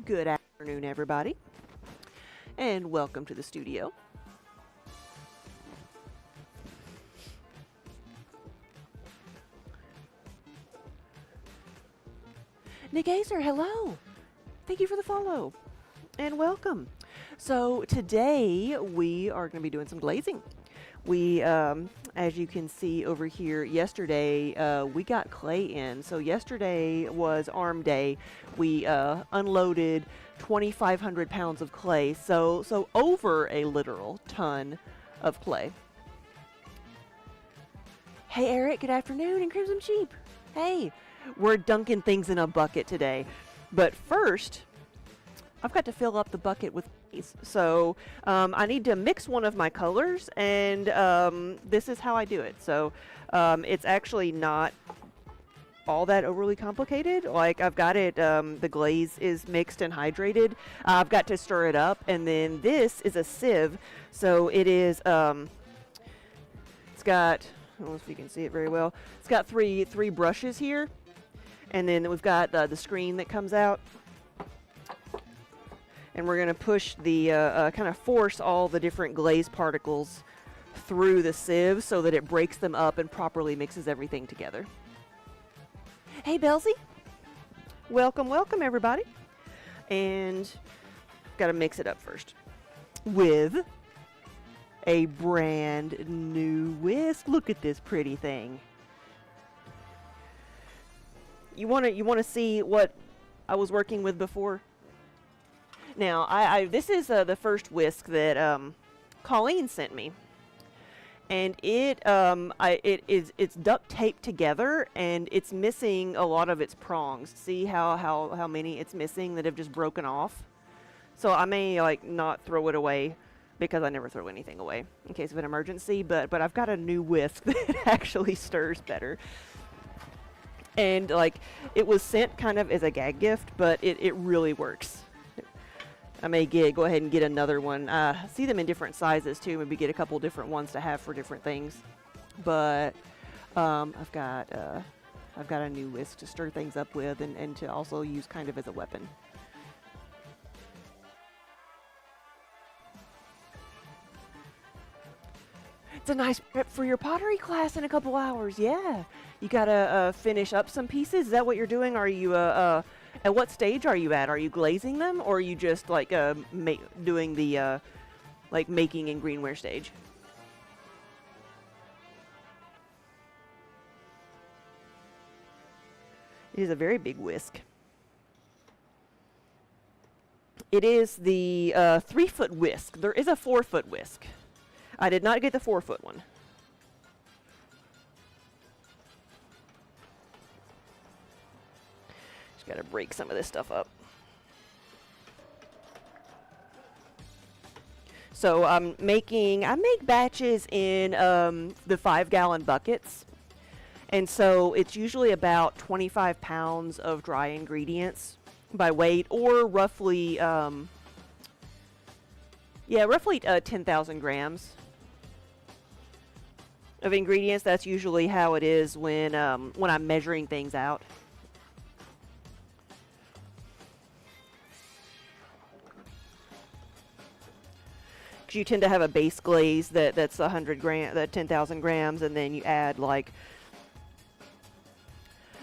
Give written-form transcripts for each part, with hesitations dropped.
Good afternoon, everybody, and welcome to the studio. Nick Acer, hello! Thank you for the follow, and welcome. So today we are going to be doing some glazing. We, as you can see over here, yesterday we got clay in. So yesterday was arm day. We unloaded 2,500 pounds of clay. So over a literal ton of clay. Hey Eric, good afternoon, and Crimson Sheep. Hey, we're dunking things in a bucket today. But first, I've got to fill up the bucket with glaze. So I need to mix one of my colors, and this is how I do it. So it's actually not all that overly complicated. Like, I've got it, the glaze is mixed and hydrated. I've got to stir it up, and then this is a sieve. So it is, it's got, I don't know if you can see it very well. It's got three brushes here, and then we've got the screen that comes out. And we're going to push the, kind of force all the different glaze particles through the sieve so that it breaks them up and properly mixes everything together. Hey, Belzy. Welcome, welcome, everybody. And got to mix it up first with a brand new whisk. Look at this pretty thing. You want to see what I was working with before? Now, this is the first whisk that Colleen sent me, and it's duct taped together, and it's missing a lot of its prongs. See how many it's missing that have just broken off? So I may not throw it away, because I never throw anything away in case of an emergency. But I've got a new whisk that actually stirs better. And it was sent kind of as a gag gift, but it really works. I may go ahead and get another one. See them in different sizes too. Maybe get a couple different ones to have for different things. But I've got a new whisk to stir things up with, and to also use kind of as a weapon. It's a nice prep for your pottery class in a couple hours. Yeah, you gotta finish up some pieces. Is that what you're doing? Are you at what stage are you at? Are you glazing them, or are you just doing the making in greenware stage? It is a very big whisk. It is the 3-foot whisk. There is a 4-foot whisk. I did not get the 4-foot one. Just gotta break some of this stuff up. So I make batches in the 5-gallon buckets. And so it's usually about 25 pounds of dry ingredients by weight, or roughly, roughly 10,000 grams of ingredients. That's usually how it is when I'm measuring things out. Because you tend to have a base glaze that's 100 grams, 10,000 grams, and then you add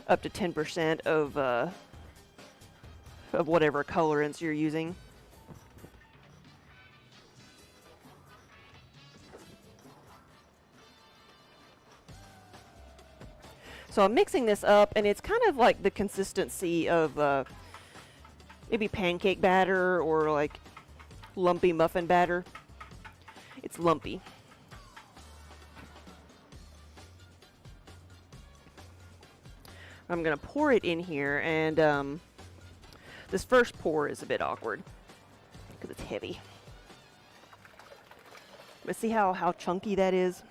up to 10% of whatever colorants you're using. So I'm mixing this up, and it's kind of like the consistency of maybe pancake batter or like lumpy muffin batter. It's lumpy. I'm going to pour it in here, and this first pour is a bit awkward because it's heavy. But see how chunky that is?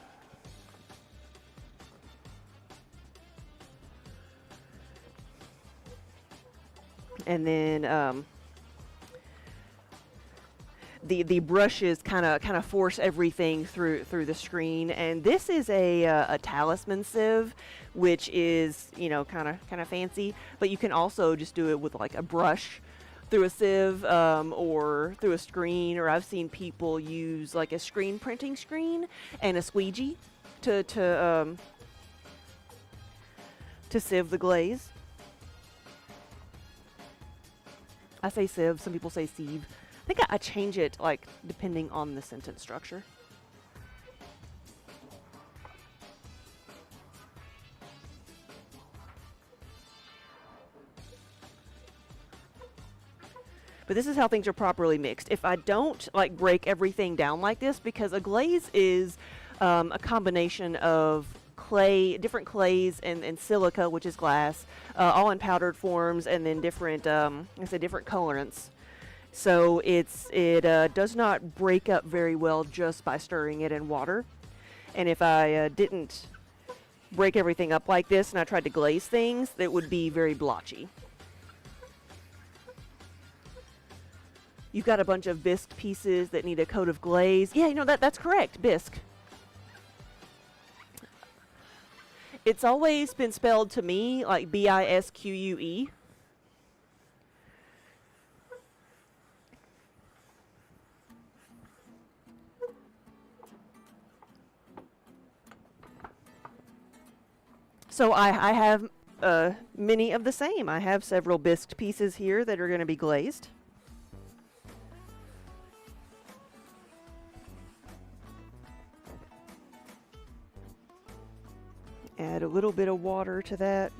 And then the brushes kind of force everything through the screen. And this is a talisman sieve, which is, you know, kind of fancy. But you can also just do it with like a brush through a sieve, or through a screen. Or I've seen people use like a screen printing screen and a squeegee to sieve the glaze. I say sieve, some people say sieve. I think I change it, like, depending on the sentence structure. But this is how things are properly mixed. If I don't, like, break everything down like this, because a glaze is a combination of clay, different clays, and silica, which is glass, all in powdered forms, and then different, different colorants. So it does not break up very well just by stirring it in water. And if I didn't break everything up like this and I tried to glaze things, it would be very blotchy. You've got a bunch of bisque pieces that need a coat of glaze. Yeah, you know, that's correct, bisque. It's always been spelled to me like B-I-S-Q-U-E. So I have many of the same. I have several bisque pieces here that are going to be glazed. Add a little bit of water to that.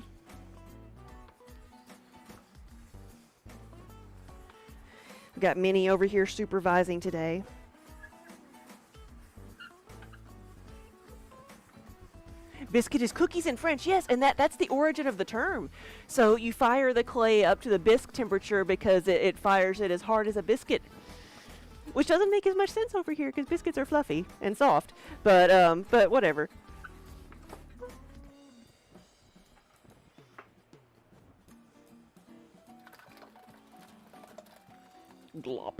We've got Minnie over here supervising today. Biscuit is cookies in French, yes, and that's the origin of the term. So you fire the clay up to the bisque temperature because it fires it as hard as a biscuit, which doesn't make as much sense over here because biscuits are fluffy and soft. But whatever. Glop.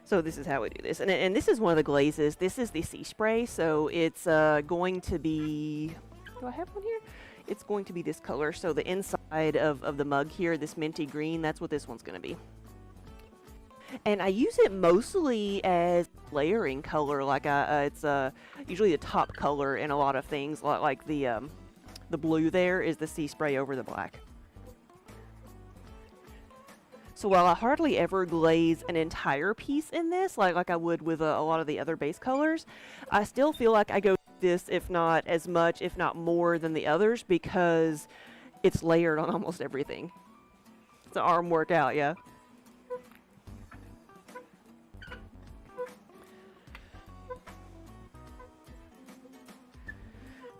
So this is how we do this. And this is one of the glazes. This is the sea spray. So it's going to be, do I have one here? It's going to be this color. So the inside of the mug here, this minty green, that's what this one's going to be. And I use it mostly as layering color. Like it's usually the top color in a lot of things. Like the blue there is the sea spray over the black. So while I hardly ever glaze an entire piece in this, like I would with a lot of the other base colors, I still feel like I go this, if not as much, if not more than the others, because it's layered on almost everything. It's an arm workout, yeah.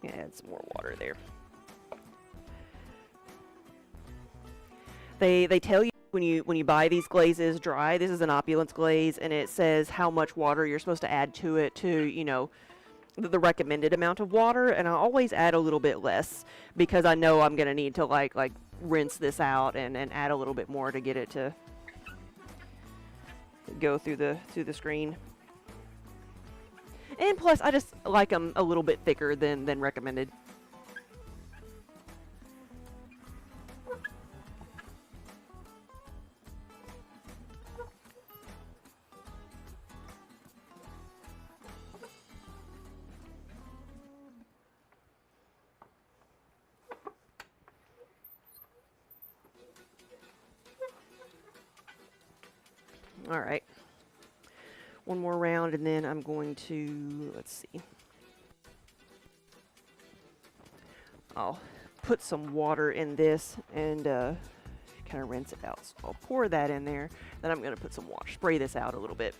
Yeah, add some more water there. They tell you when you buy these glazes dry, this is an opulence glaze, and it says how much water you're supposed to add to it to, you know, the recommended amount of water, and I always add a little bit less because I know I'm going to need to like rinse this out and add a little bit more to get it to go through the screen. And plus, I just like them a little bit thicker than recommended. All right. One more round, and then I'm going to, let's see. I'll put some water in this and kind of rinse it out. So I'll pour that in there. Then I'm going to put some water, spray this out a little bit.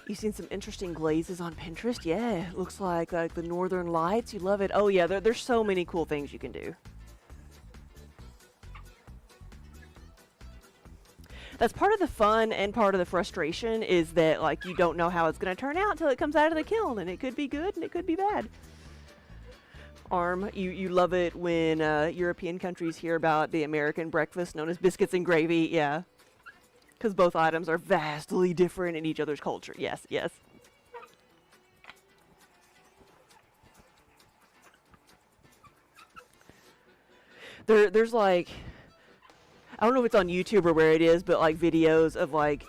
You've seen some interesting glazes on Pinterest? Yeah, it looks like the Northern Lights. You love it. Oh yeah, there's so many cool things you can do. That's part of the fun and part of the frustration is that like you don't know how it's going to turn out until it comes out of the kiln, and it could be good and it could be bad. Arm, you love it when European countries hear about the American breakfast known as biscuits and gravy. Yeah. Because both items are vastly different in each other's culture. Yes, yes. There's like, I don't know if it's on YouTube or where it is, but like videos of like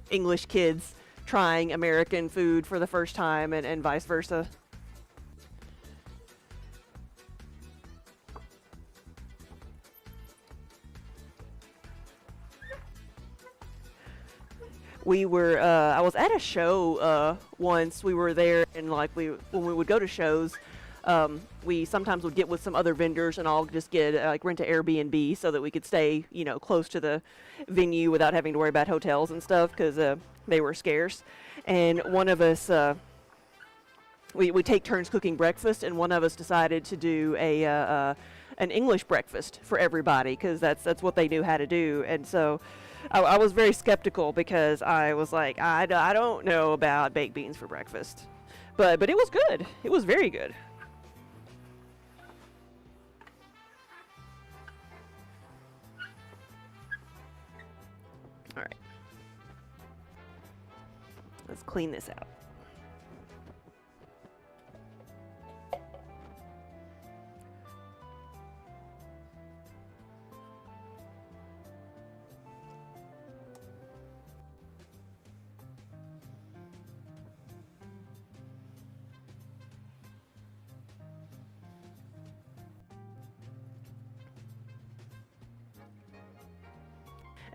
English kids trying American food for the first time and vice versa. We were, I was at a show once. We were there, and like when we would go to shows, we sometimes would get with some other vendors and all just get like rent an Airbnb so that we could stay, you know, close to the venue without having to worry about hotels and stuff because they were scarce. And one of us, we take turns cooking breakfast, and one of us decided to do an English breakfast for everybody because that's what they knew how to do. And so I was very skeptical because I was like, I don't know about baked beans for breakfast. But it was good. It was very good. All right. Let's clean this out.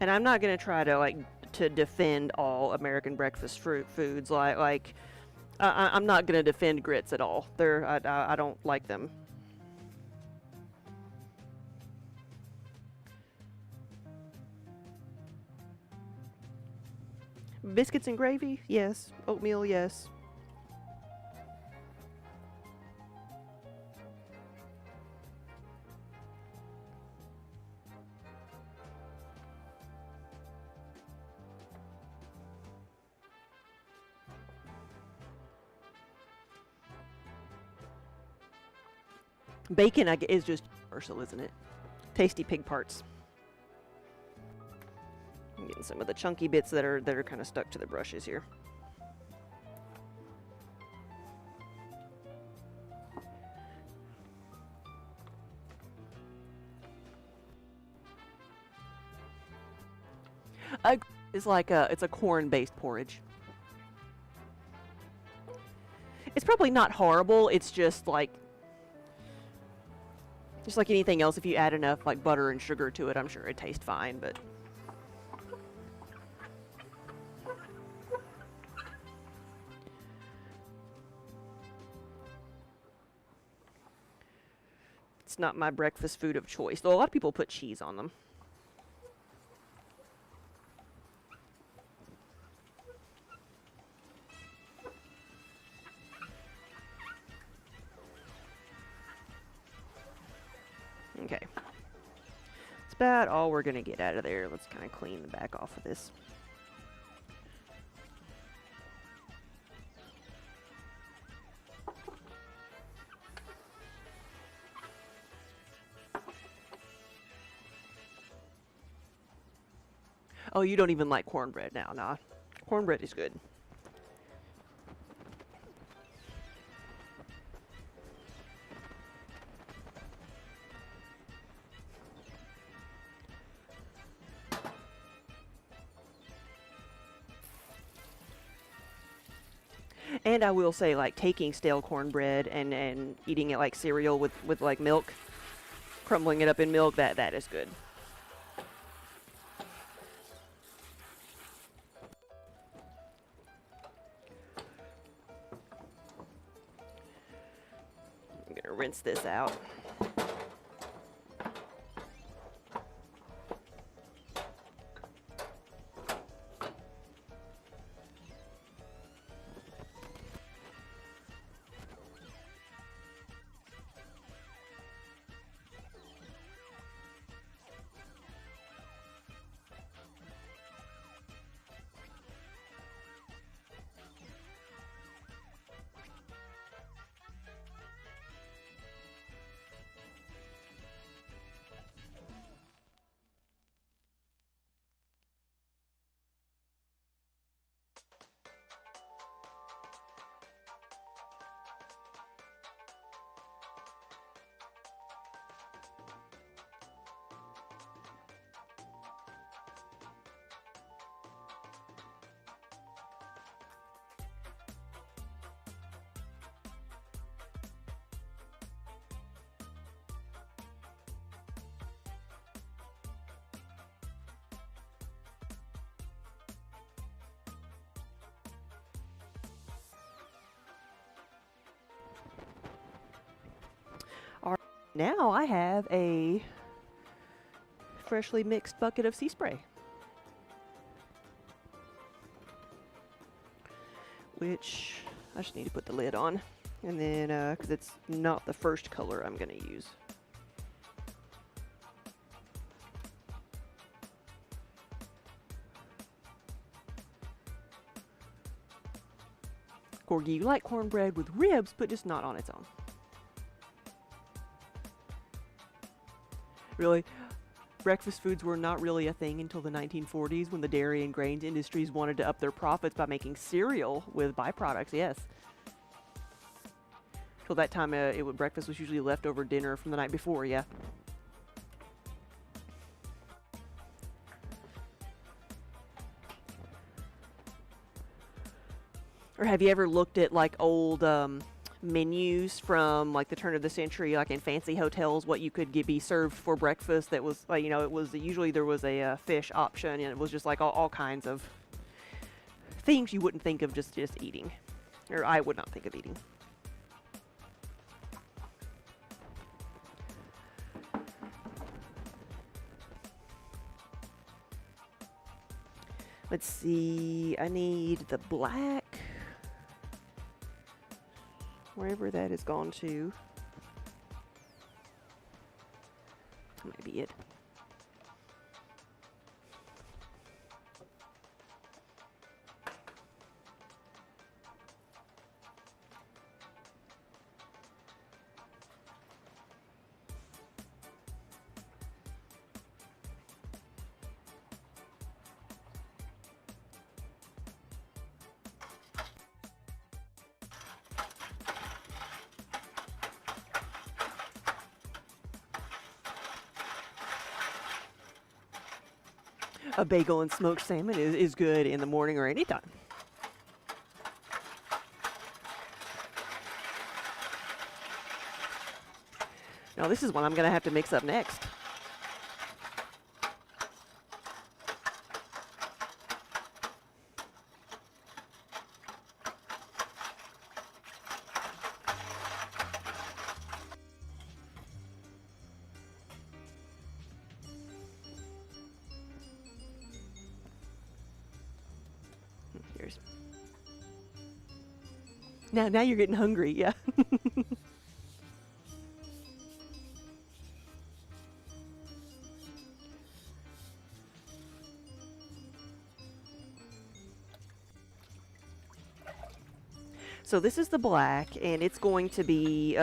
And I'm not gonna try to to defend all American breakfast foods. I'm not gonna defend grits at all. I don't like them. Biscuits and gravy, yes. Oatmeal, yes. Bacon is just universal, isn't it? Tasty pig parts. I'm getting some of the chunky bits that are kind of stuck to the brushes here. It's like it's a corn-based porridge. It's probably not horrible. It's just like anything else. If you add enough like butter and sugar to it, I'm sure it tastes fine. But it's not my breakfast food of choice. Though a lot of people put cheese on them. Okay. That's about all we're going to get out of there. Let's kind of clean the back off of this. Oh, you don't even like cornbread now, nah. Cornbread is good. And I will say, like, taking stale cornbread and eating it like cereal with like milk, crumbling it up in milk, that is good. I'm gonna rinse this out. All right, now I have a freshly mixed bucket of sea spray, which I just need to put the lid on, and then because it's not the first color I'm gonna use. Corgi, you like cornbread with ribs, but just not on its own. Really, breakfast foods were not really a thing until the 1940s when the dairy and grains industries wanted to up their profits by making cereal with byproducts, yes. Till that time, breakfast was usually leftover dinner from the night before, yeah. Or have you ever looked at like old menus from like the turn of the century, like in fancy hotels, what you could be served for breakfast? That was like, you know, it was usually there was a fish option, and it was just like all kinds of things you wouldn't think of just eating, or I would not think of eating. Let's see, I need the black. Wherever that has gone to. That might be it. A bagel and smoked salmon is good in the morning or anytime. Now this is one I'm going to have to mix up next. Here's. Now you're getting hungry, yeah. So this is the black, and it's going to be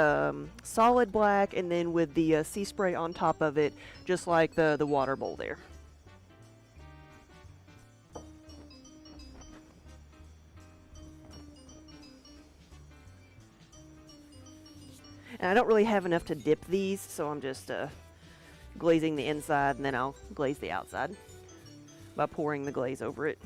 solid black, and then with the sea spray on top of it, just like the water bowl there. And I don't really have enough to dip these, so I'm just glazing the inside, and then I'll glaze the outside by pouring the glaze over it.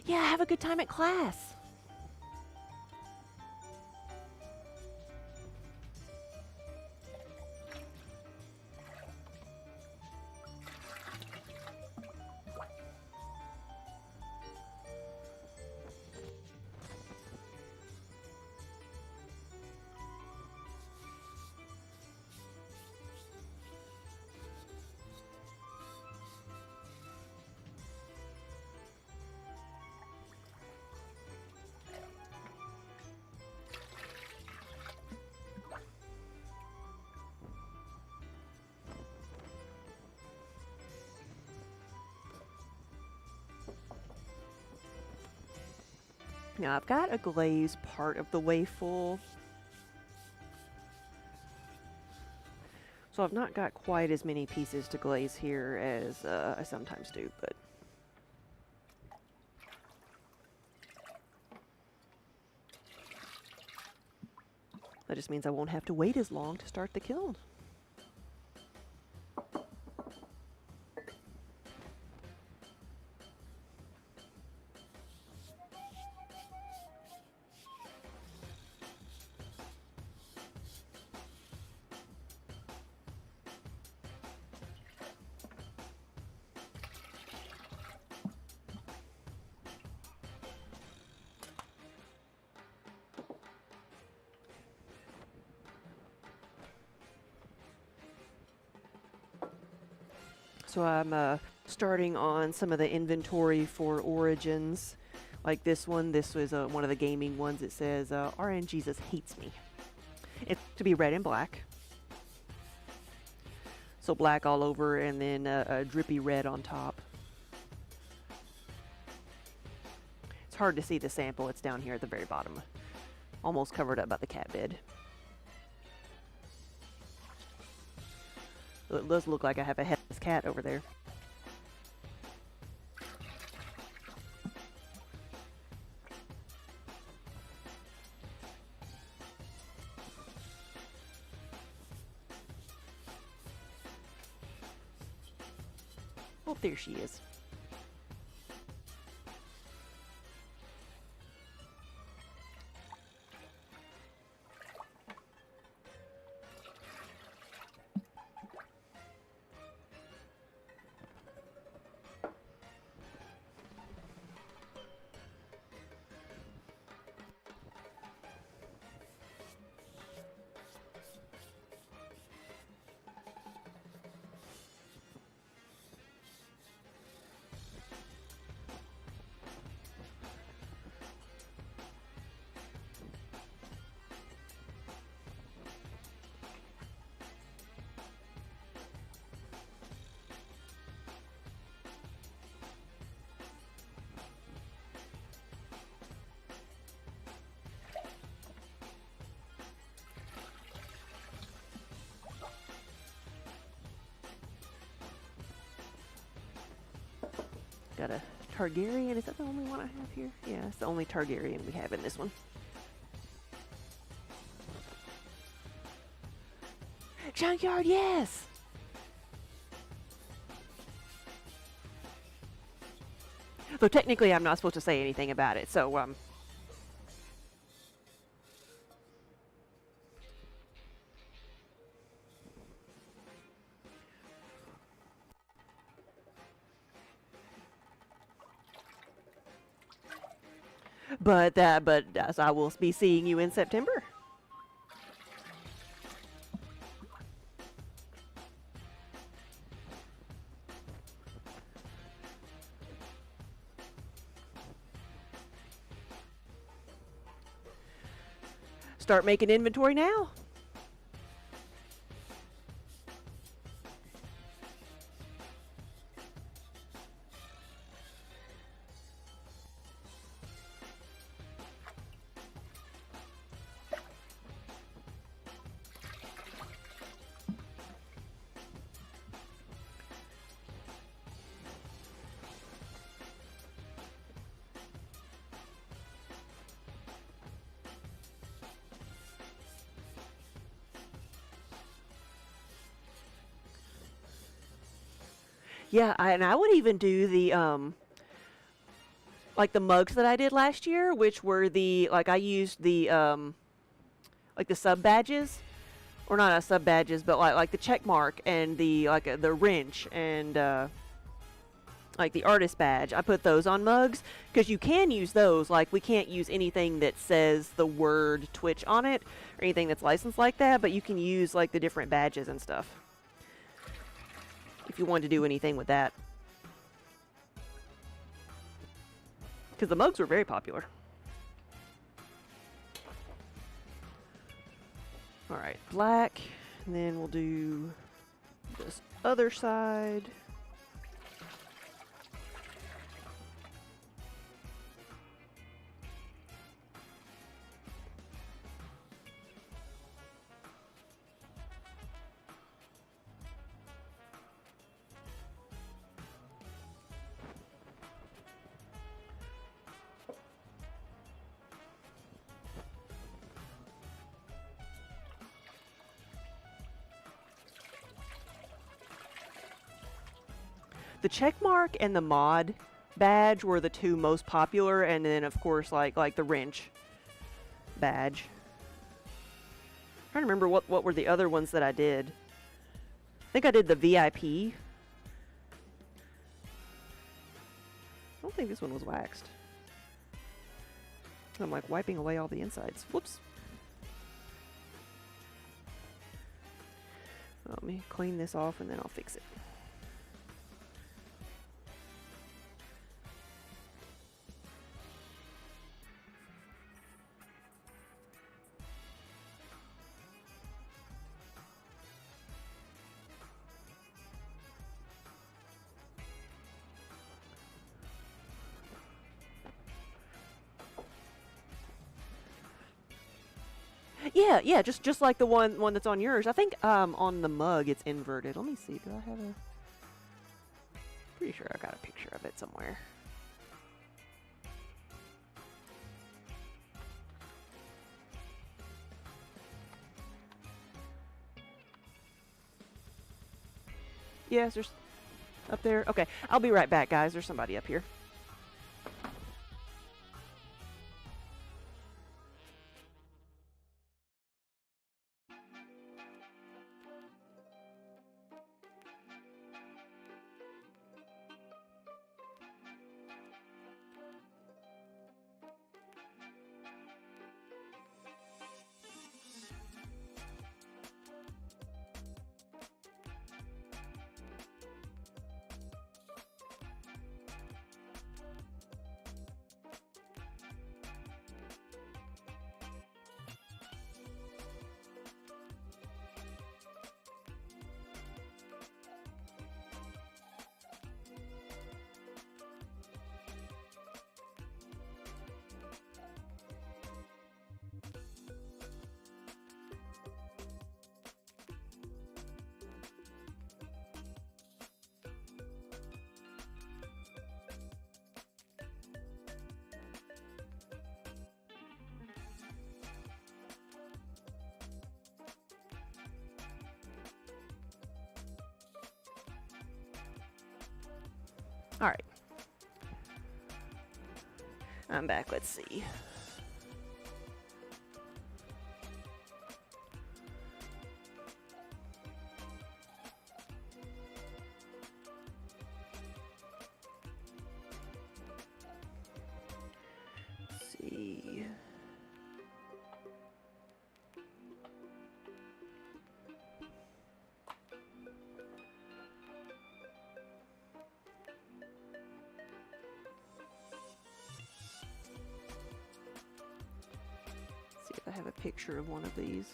Yeah, have a good time at class. Now I've got a glaze part of the way full, so I've not got quite as many pieces to glaze here as I sometimes do, but that just means I won't have to wait as long to start the kiln. So I'm starting on some of the inventory for Origins. Like this one, this was one of the gaming ones. It says, RN Jesus hates me. It's to be red and black. So black all over, and then a drippy red on top. It's hard to see the sample. It's down here at the very bottom. Almost covered up by the cat bed. It does look like I have a headless cat over there. Oh, there she is. got a Targaryen. Is that the only one I have here? Yeah, it's the only Targaryen we have in this one. Junkyard, yes! Though technically I'm not supposed to say anything about it, so, but as I will be seeing you in September. Start making inventory now. Yeah, and I would even do the like the mugs that I did last year, which were the like I used the like the sub badges, or not a sub badges, but like the check mark and the like the wrench and like the artist badge. I put those on mugs because you can use those. Like we can't use anything that says the word Twitch on it or anything that's licensed like that, but you can use like the different badges and stuff if you wanted to do anything with that. Because the mugs were very popular. Alright, black. And then we'll do this other side. The check mark and the mod badge were the two most popular, and then of course like the wrench badge. I'm trying to remember what were the other ones that I did. I think I did the VIP. I don't think this one was waxed. I'm like wiping away all the insides. Whoops. Let me clean this off and then I'll fix it. Yeah, just like the one that's on yours. I think on the mug it's inverted. Let me see. Do I have a? Pretty sure I got a picture of it somewhere. Yes, there's up there. Okay, I'll be right back, guys. There's somebody up here. I'm back. Let's see. Let's see. See if I have a picture of one of these.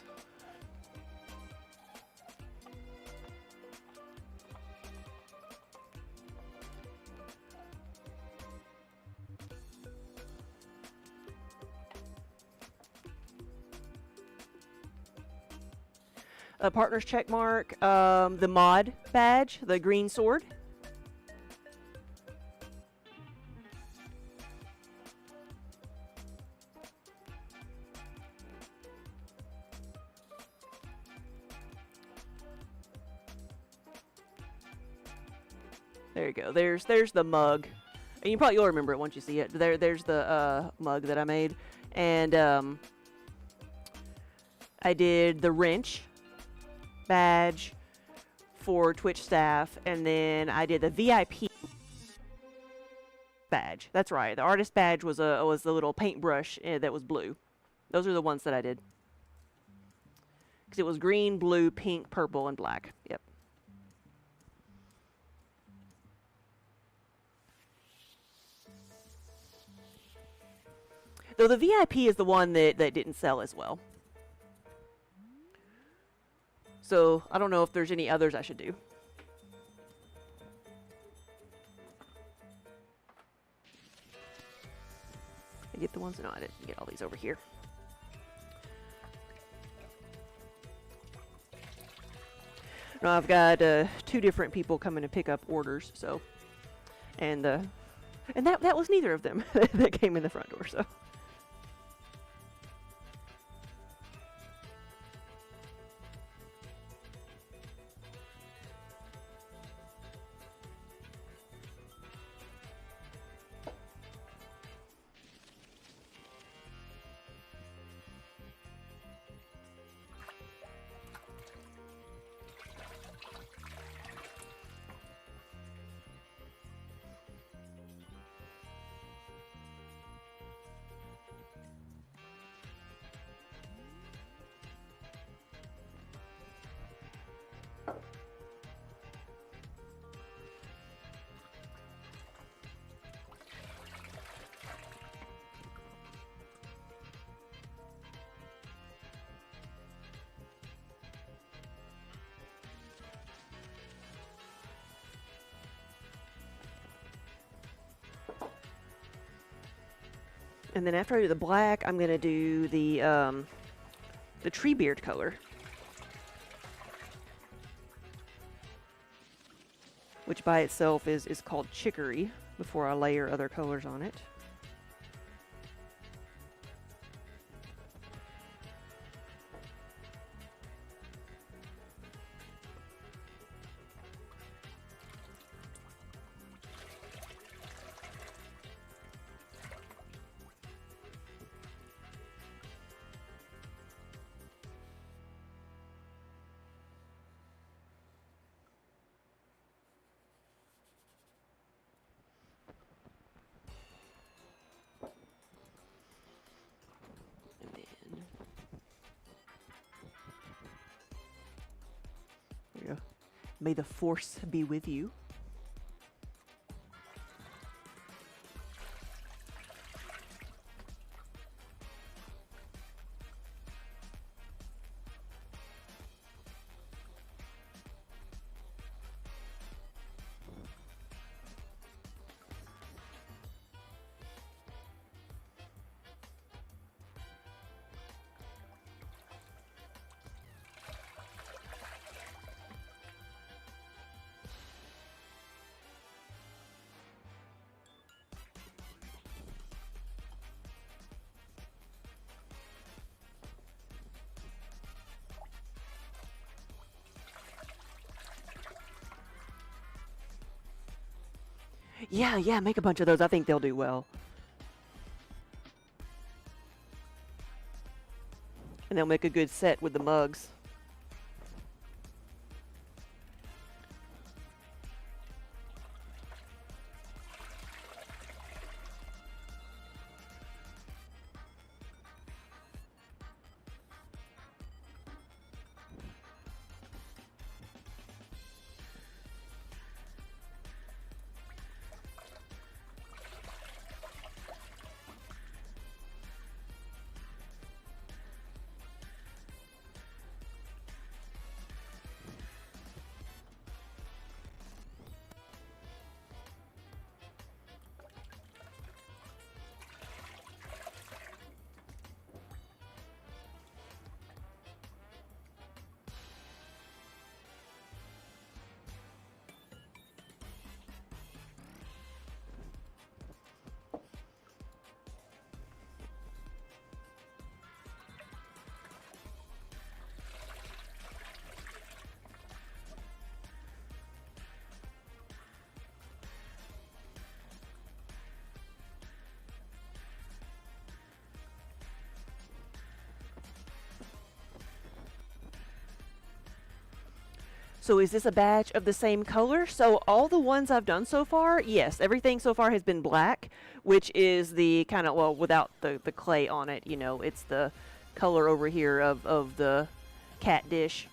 A partner's check mark, the mod badge, the green sword. There you go. There's the mug, and you'll remember it once you see it. There's the mug that I made, and I did the wrench badge for Twitch staff, and then I did the VIP badge. That's right. The artist badge was the little paintbrush that was blue. Those are the ones that I did. Because it was green, blue, pink, purple, and black. Yep. Though the VIP is the one that didn't sell as well. So I don't know if there's any others I should do. I get the ones? No, I didn't get all these over here. No, I've got 2 different people coming to pick up orders. So, and that was neither of them that came in the front door. So. And then after I do the black, I'm going to do the tree beard color. Which by itself is called chicory before I layer other colors on it. May the force be with you. Yeah, make a bunch of those. I think they'll do well. And they'll make a good set with the mugs. So is this a batch of the same color? So all the ones I've done so far, yes, everything so far has been black, which is the kind of, well, without the clay on it, you know, it's the color over here of the cat dish.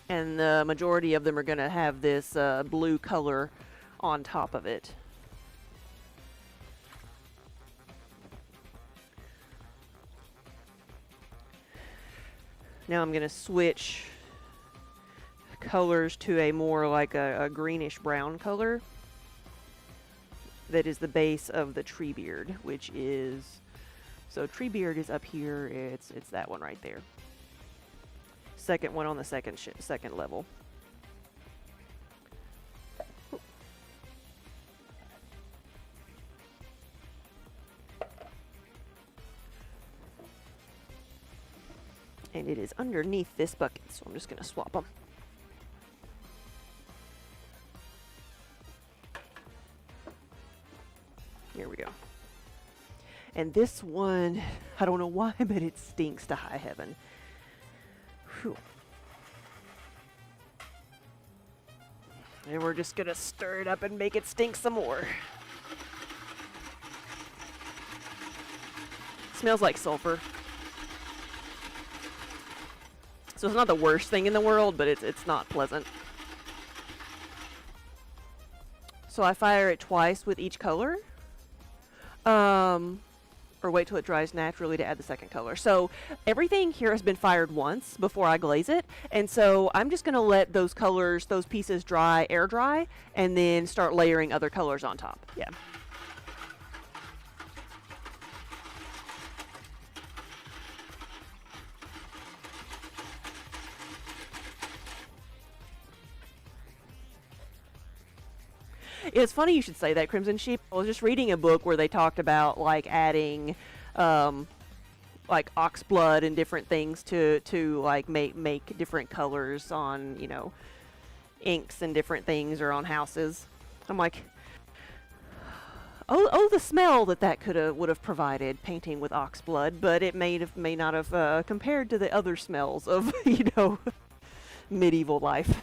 And the majority of them are going to have this blue color on top of it. Now I'm going to switch colors to a more like a greenish brown color that is the base of the tree beard, which is, so tree beard is up here, it's that one right there, second one on the second level. And it is underneath this bucket, so I'm just going to swap them. Here we go. And this one, I don't know why, but it stinks to high heaven. Whew. And we're just gonna stir it up and make it stink some more. Smells like sulfur. So it's not the worst thing in the world, but it's not pleasant. So I fire it twice with each color. Or wait till it dries naturally to add the second color. So everything here has been fired once before I glaze it, and so I'm just gonna let those colors, those pieces dry, air dry, and then start layering other colors on top. Yeah. It's funny you should say that, Crimson Sheep. I was just reading a book where they talked about like adding like ox blood and different things to like make different colors on, you know, inks and different things or on houses. I'm like, oh, the smell that would have provided painting with ox blood, but it may not have compared to the other smells of you know medieval life.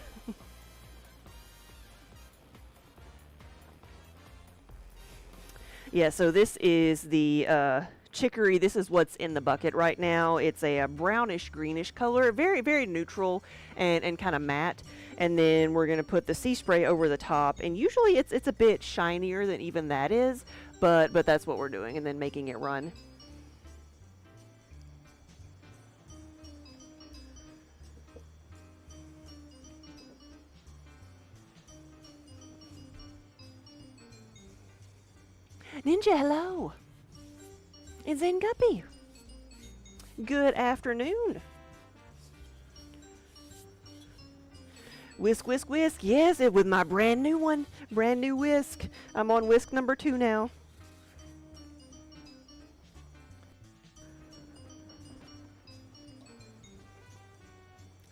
Yeah, so this is the chicory. This is what's in the bucket right now. It's a brownish greenish color, very, very neutral and kind of matte. And then we're going to put the sea spray over the top. And usually it's a bit shinier than even that is, but that's what we're doing, and then making it run. Ninja, hello. It's Zen Guppy. Good afternoon. Whisk, whisk, whisk. Yes, with my brand new one. Brand new whisk. I'm on whisk number 2 now.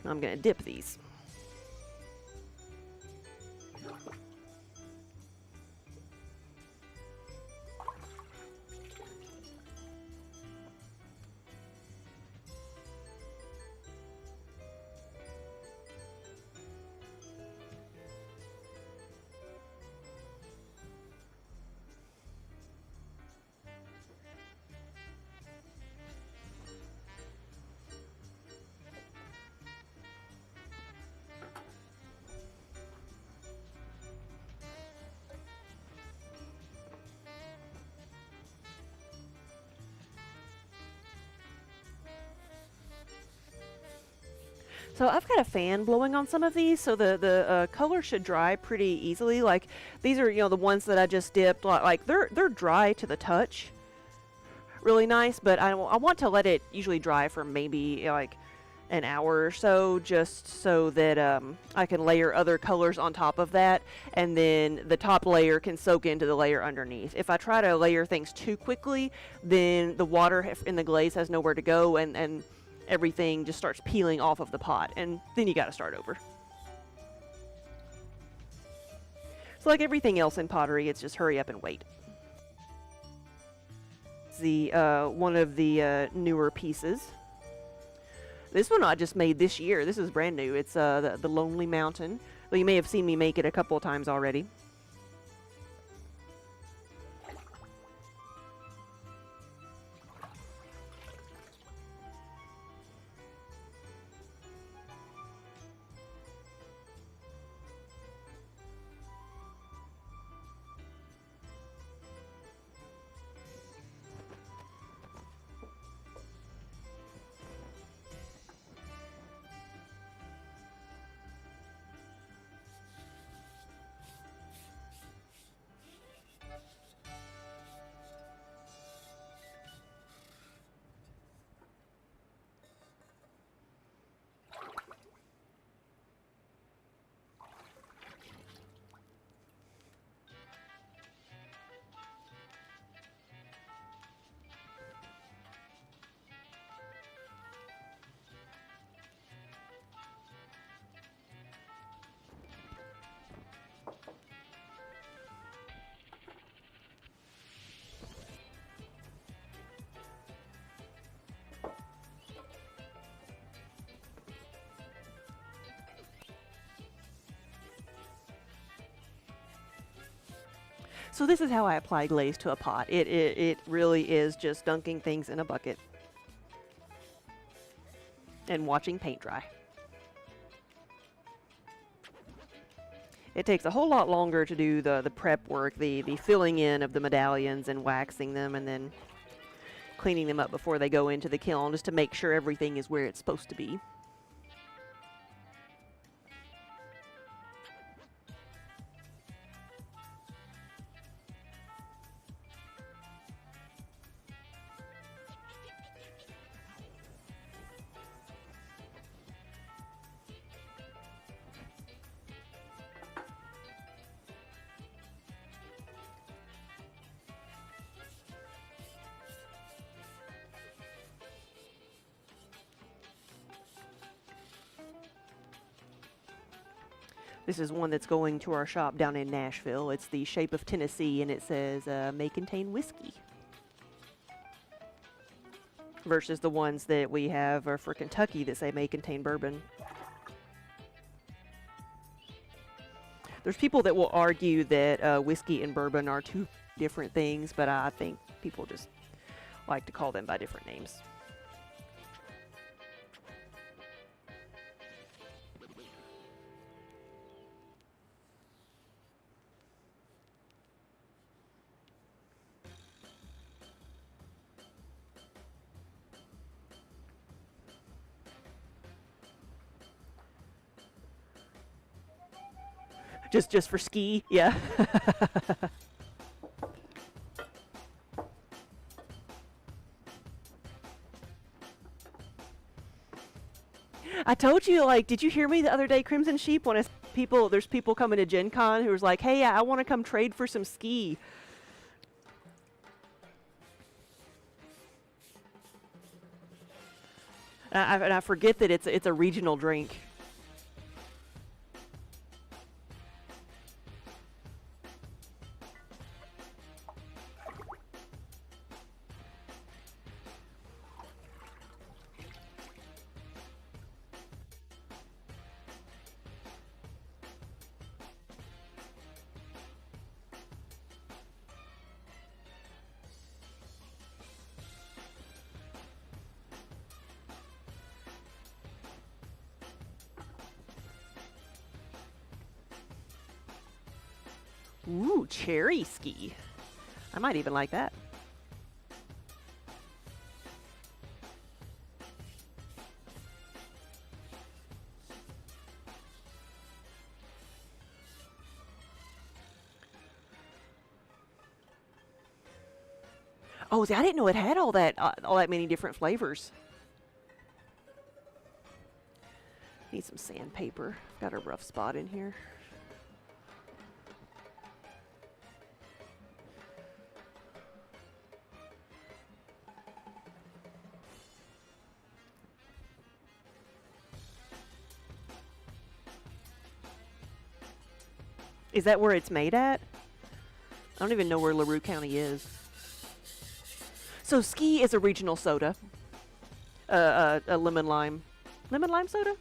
I'm going to dip these. So I've got a fan blowing on some of these, so the color should dry pretty easily. Like these are, the ones that I just dipped. Like they're dry to the touch, really nice. But I want to let it usually dry for maybe like an hour or so, just so that I can layer other colors on top of that, and then the top layer can soak into the layer underneath. If I try to layer things too quickly, then the water in the glaze has nowhere to go, and everything just starts peeling off of the pot, and then you got to start over. So like everything else in pottery, it's just hurry up and wait. The one of the newer pieces. This one I just made this year. This is brand new. It's the Lonely Mountain. Well, you may have seen me make it a couple of times already. So this is how I apply glaze to a pot. It really is just dunking things in a bucket and watching paint dry. It takes a whole lot longer to do the prep work, the filling in of the medallions and waxing them and then cleaning them up before they go into the kiln, just to make sure everything is where it's supposed to be. This is one that's going to our shop down in Nashville. It's the shape of Tennessee, and it says may contain whiskey. Versus the ones that we have are for Kentucky that say may contain bourbon. There's people that will argue that whiskey and bourbon are two different things, but I think people just like to call them by different names. Just for ski, yeah. I told you, like, did you hear me the other day, Crimson Sheep, when there's people coming to Gen Con who was like, hey, I want to come trade for some ski. And I forget that it's a regional drink. Ooh, cherry ski. I might even like that. Oh, see, I didn't know it had all that many different flavors. Need some sandpaper. Got a rough spot in here. Is that where it's made at? I don't even know where LaRue County is. So Ski is a regional soda. A lemon lime. Lemon lime soda?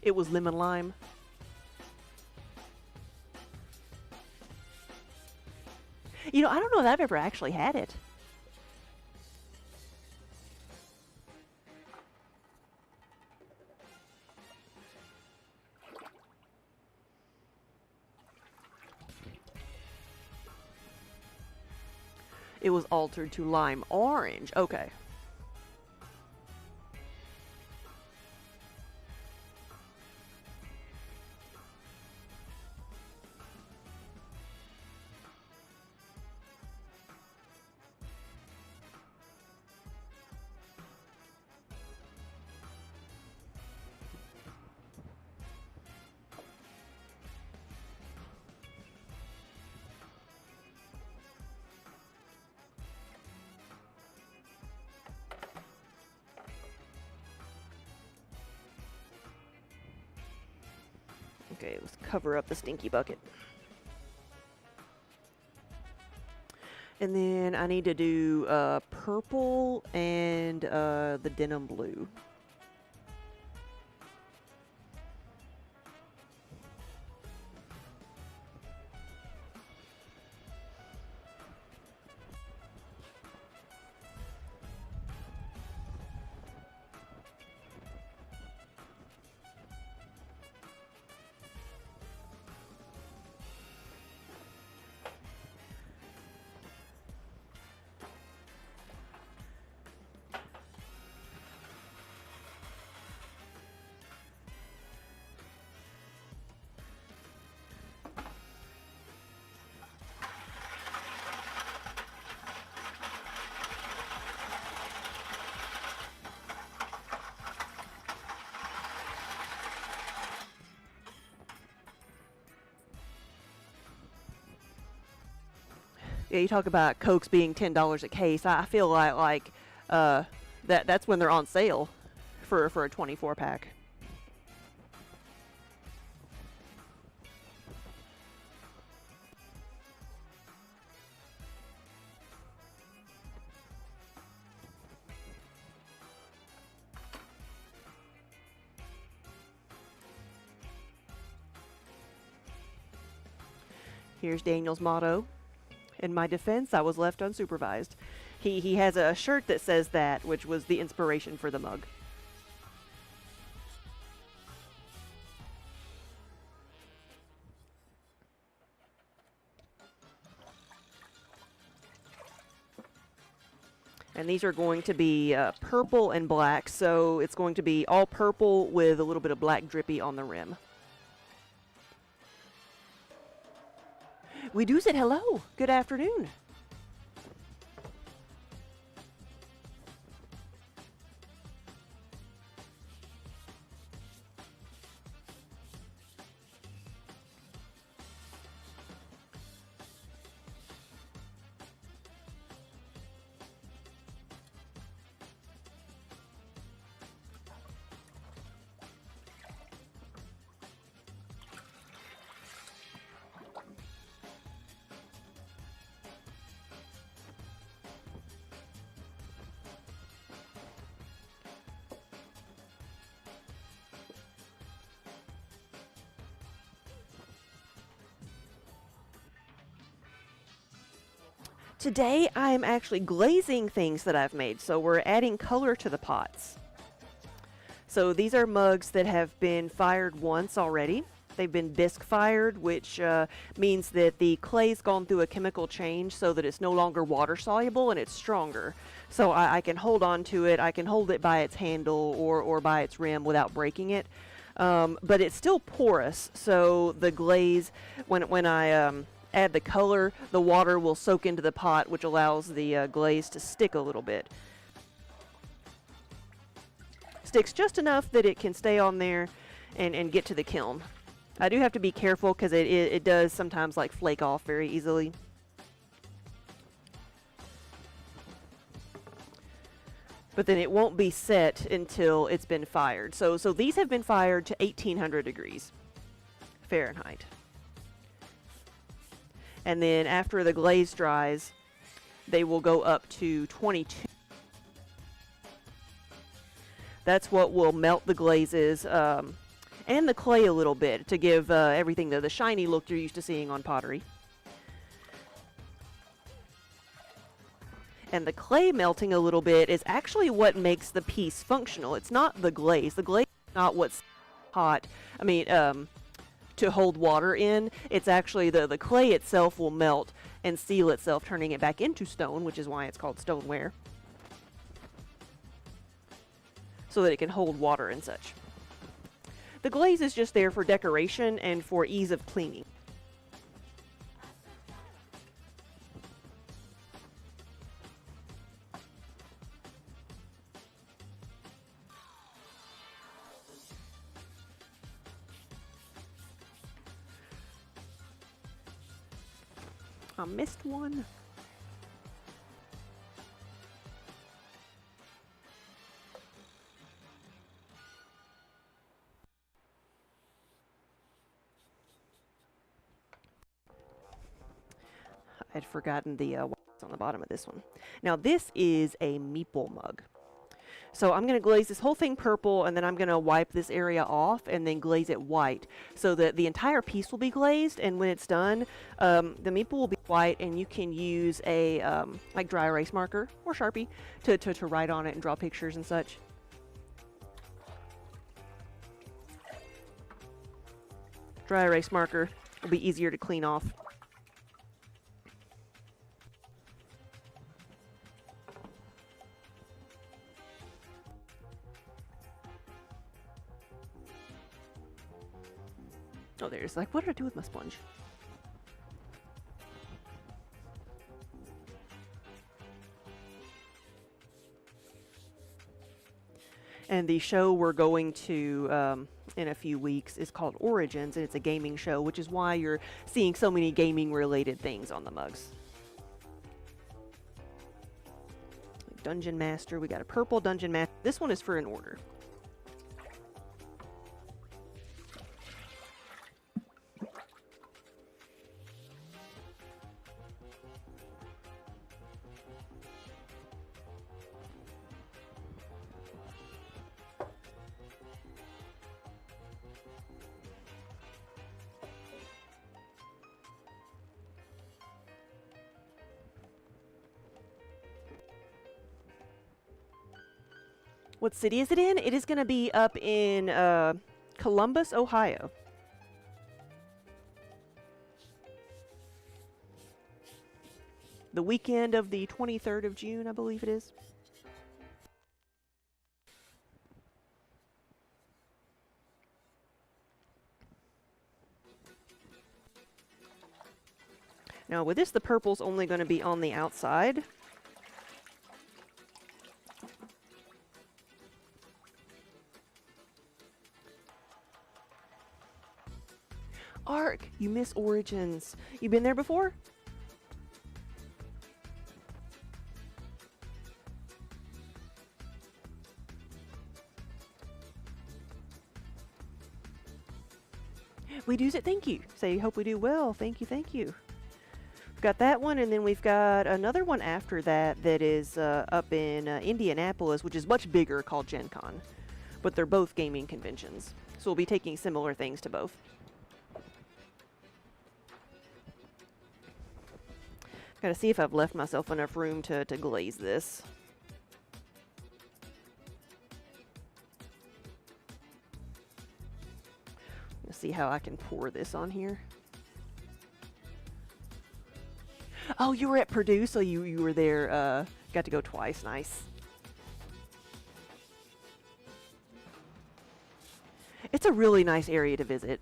It was lemon lime. You know, I don't know if I've ever actually had it. It was altered to lime orange. Okay. Okay, let's cover up the stinky bucket. And then I need to do purple and the denim blue. Yeah, you talk about Cokes being $10 a case. I feel like that's when they're on sale for a 24 pack. Here's Daniel's motto. In my defense, I was left unsupervised. He has a shirt that says that, which was the inspiration for the mug. And these are going to be purple and black, so it's going to be all purple with a little bit of black drippy on the rim. We do said hello. Good afternoon. Today I'm actually glazing things that I've made, so we're adding color to the pots. So these are mugs that have been fired once already. They've been bisque fired, which means that the clay's gone through a chemical change so that it's no longer water soluble and it's stronger. So I can hold on to it, I can hold it by its handle or by its rim without breaking it. But it's still porous, so the glaze, when I add the color, the water will soak into the pot, which allows the glaze to stick a little bit. Sticks just enough that it can stay on there and get to the kiln. I do have to be careful because it does sometimes like flake off very easily. But then it won't be set until it's been fired. So these have been fired to 1800 degrees Fahrenheit. And then after the glaze dries, they will go up to 22. That's what will melt the glazes and the clay a little bit to give everything the shiny look you're used to seeing on pottery. And the clay melting a little bit is actually what makes the piece functional. It's not the glaze. The glaze is not what's hot. I mean, to hold water in. It's actually the clay itself will melt and seal itself, turning it back into stone, which is why it's called stoneware. So that it can hold water and such. The glaze is just there for decoration and for ease of cleaning. I missed one. I'd forgotten the wax on the bottom of this one. Now this is a meeple mug. So I'm going to glaze this whole thing purple, and then I'm going to wipe this area off and then glaze it white so that the entire piece will be glazed, and when it's done, the meeple will be white, and you can use a like dry erase marker or Sharpie to write on it and draw pictures and such. Dry erase marker will be easier to clean off. Oh, there's like, what did I do with my sponge? And the show we're going to in a few weeks is called Origins, and it's a gaming show, which is why you're seeing so many gaming related things on the mugs. Dungeon Master, we got a purple Dungeon Master. This one is for an order. What city is it in? It is going to be up in Columbus, Ohio. The weekend of the 23rd of June, I believe it is. Now with this, the purple's only going to be on the outside. Ark, you miss Origins. You been there before? We do it. Thank you. Say, hope we do well. Thank you. Thank you. We've got that one, and then we've got another one after that that is up in Indianapolis, which is much bigger, called Gen Con. But they're both gaming conventions. So we'll be taking similar things to both. Gotta see if I've left myself enough room to glaze this. Let's see how I can pour this on here. Oh, you were at Purdue, so you were there, got to go twice. Nice. It's a really nice area to visit.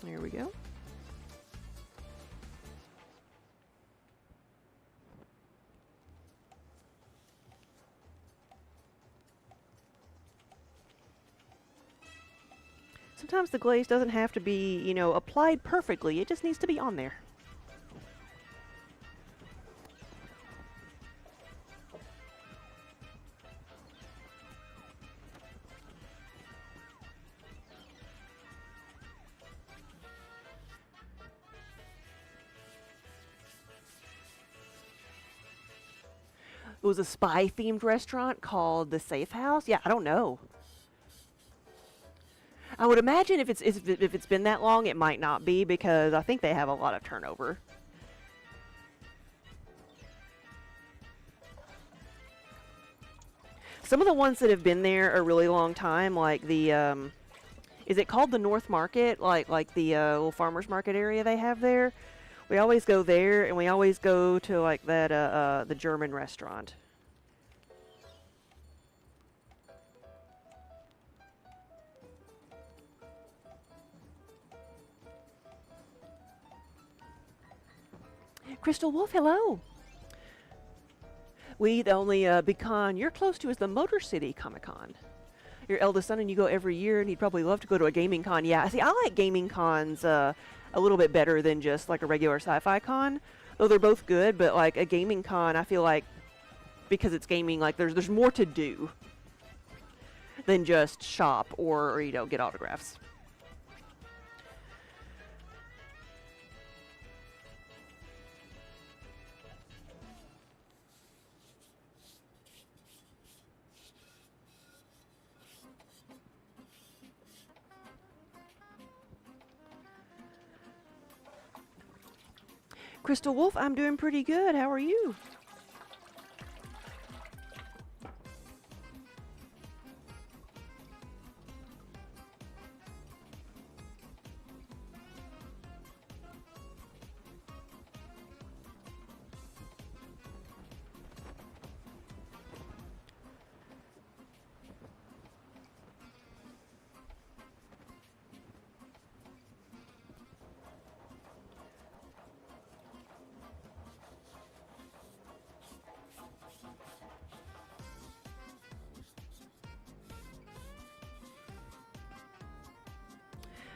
There we go. Sometimes the glaze doesn't have to be, you know, applied perfectly. It just needs to be on there. It was a spy-themed restaurant called the Safe House. Yeah, I don't know. I would imagine if it's been that long, it might not be, because I think they have a lot of turnover. Some of the ones that have been there a really long time, like the is it called the North Market? Like the little farmers market area they have there. We always go there, and we always go to like that the German restaurant. Crystal Wolf, hello. The only big con you're close to is the Motor City Comic Con. Your eldest son and you go every year, and he'd probably love to go to a gaming con. Yeah, see, I like gaming cons a little bit better than just like a regular sci-fi con. Though they're both good, but like a gaming con, I feel like because it's gaming, like there's more to do than just shop or you know, get autographs. Crystal Wolf, I'm doing pretty good. How are you?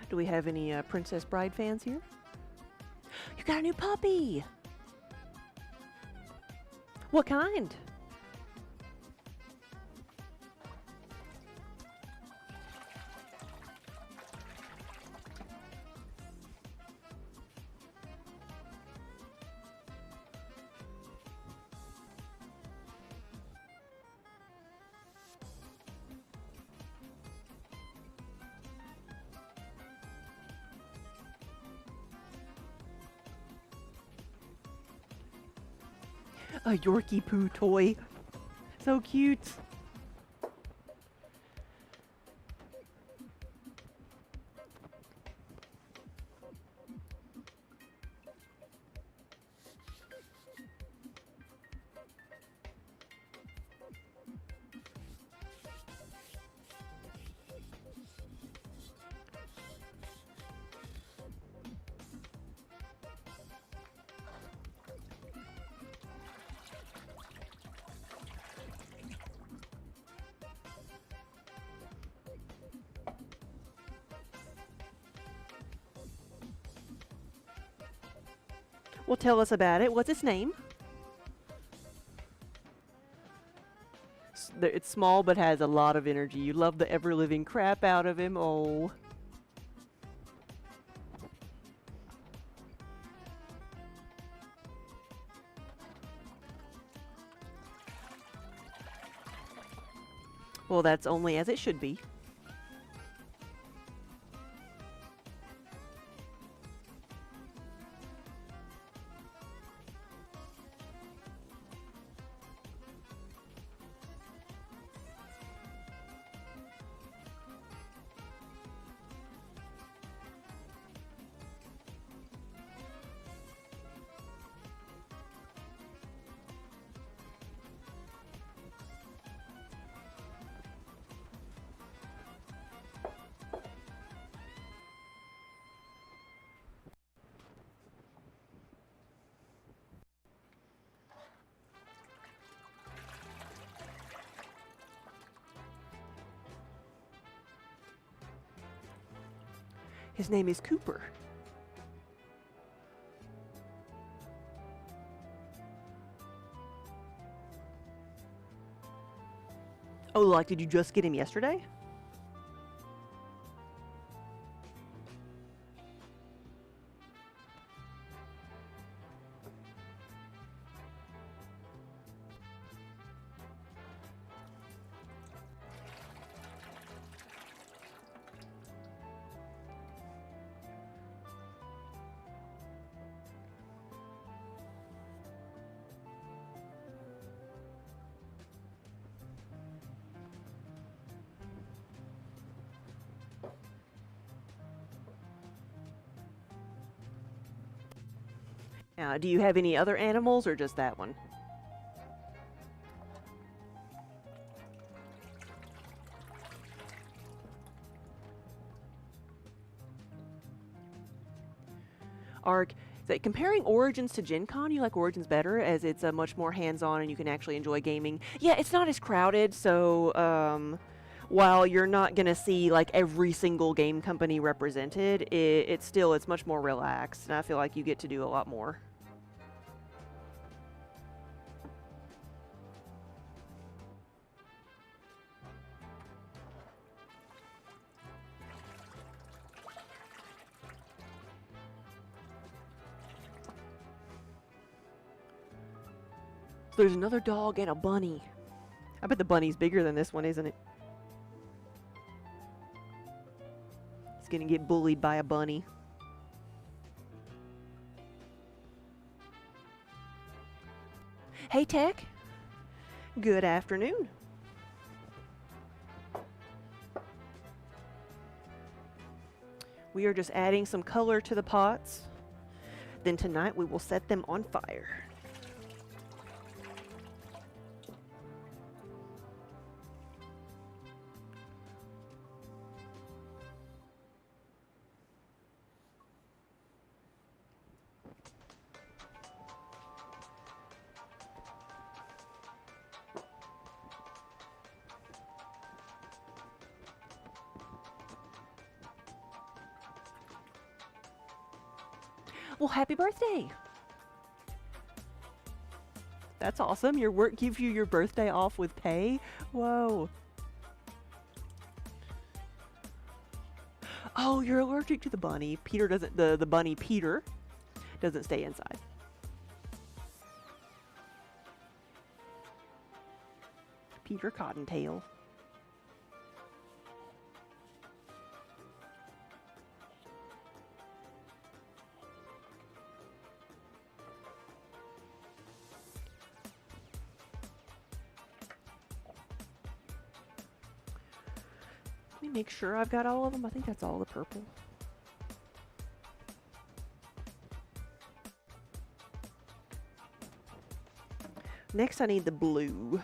Do we have any Princess Bride fans here? You got a new puppy! What kind? A Yorkie Poo toy. So cute. Well, tell us about it. What's its name? It's small but has a lot of energy. You love the ever-living crap out of him. Oh. Well, that's only as it should be. His name is Cooper. Oh, like, did you just get him yesterday? Now, do you have any other animals or just that one? Ark, comparing Origins to Gen Con, you like Origins better as it's much more hands-on and you can actually enjoy gaming. Yeah, it's not as crowded, so while you're not going to see like every single game company represented, it's much more relaxed, and I feel like you get to do a lot more. So there's another dog and a bunny. I bet the bunny's bigger than this one, isn't it? He's gonna get bullied by a bunny. Hey, Tech. Good afternoon. We are just adding some color to the pots. Then tonight we will set them on fire. Well, happy birthday! That's awesome. Your work gives you your birthday off with pay? Whoa. Oh, you're allergic to the bunny. Peter doesn't, the bunny Peter doesn't stay inside. Peter Cottontail. Let me make sure I've got all of them. I think that's all the purple. Next, I need the blue.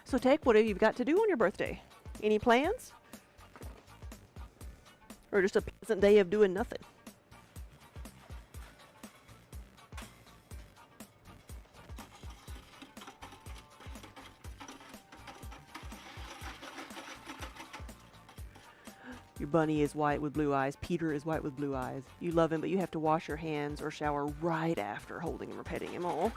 So, Tech, what have you got to do on your birthday? Any plans? Or just a pleasant day of doing nothing? Your bunny is white with blue eyes. Peter is white with blue eyes. You love him, but you have to wash your hands or shower right after holding him or petting him. Oh.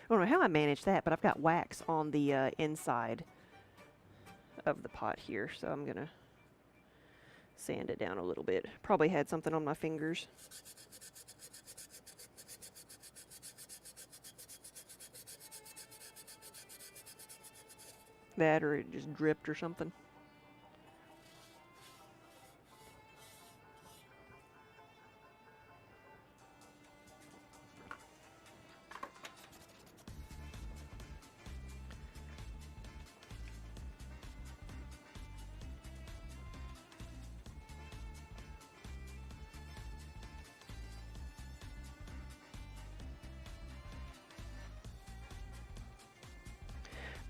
I don't know how I managed that, but I've got wax on the inside of the pot here, so I'm going to sand it down a little bit. Probably had something on my fingers. That, or it just dripped or something.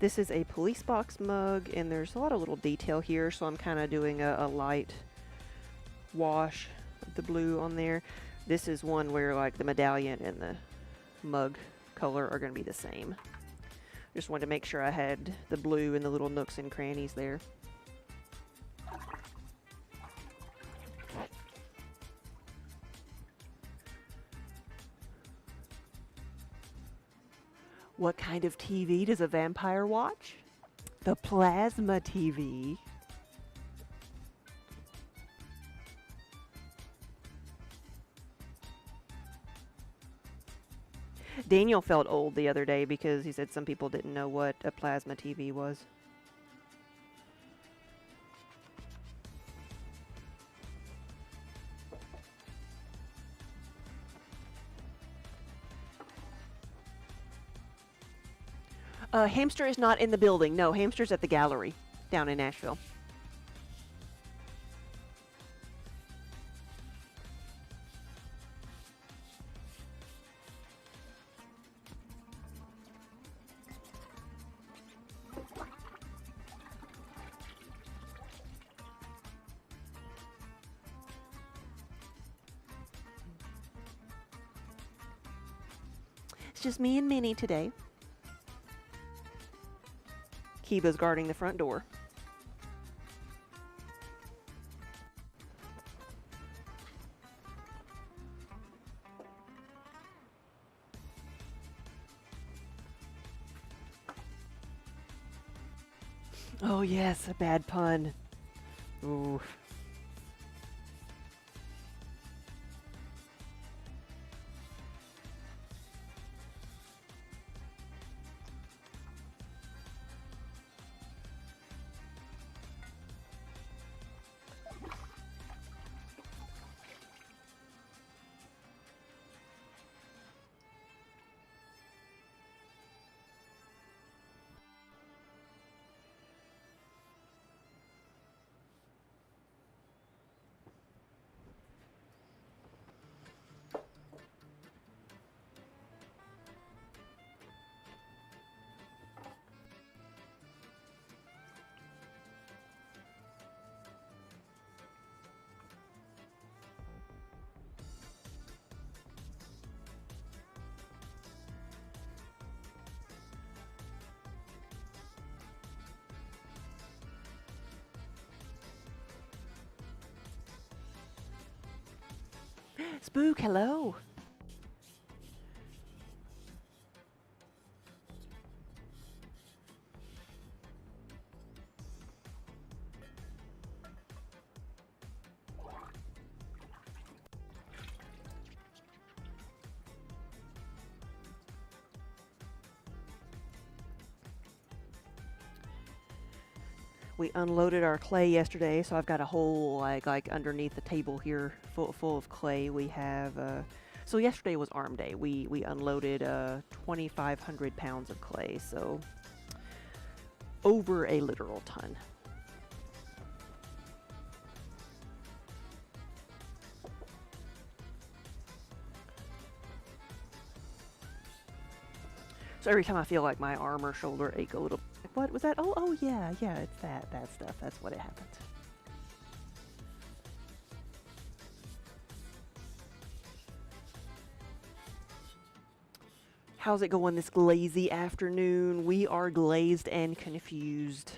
This is a police box mug, and there's a lot of little detail here, so I'm kind of doing a light wash of the blue on there. This is one where like the medallion and the mug color are going to be the same. Just wanted to make sure I had the blue in the little nooks and crannies there. What kind of TV does a vampire watch? The plasma TV. Daniel felt old the other day because he said some people didn't know what a plasma TV was. Hamster is not in the building. No, Hamster's at the gallery down in Nashville. It's just me and Minnie today. Kiba's guarding the front door. Oh yes, a bad pun. Ooh. Spook, hello. We unloaded our clay yesterday, so I've got a whole like underneath the table here full of clay. We have so yesterday was arm day. We unloaded 2,500 pounds of clay, so over a literal ton. So every time I feel like my arm or shoulder ache a little, like, what was that? Oh yeah, it's that stuff. That's what it happens. How's it going this glazy afternoon? We are glazed and confused.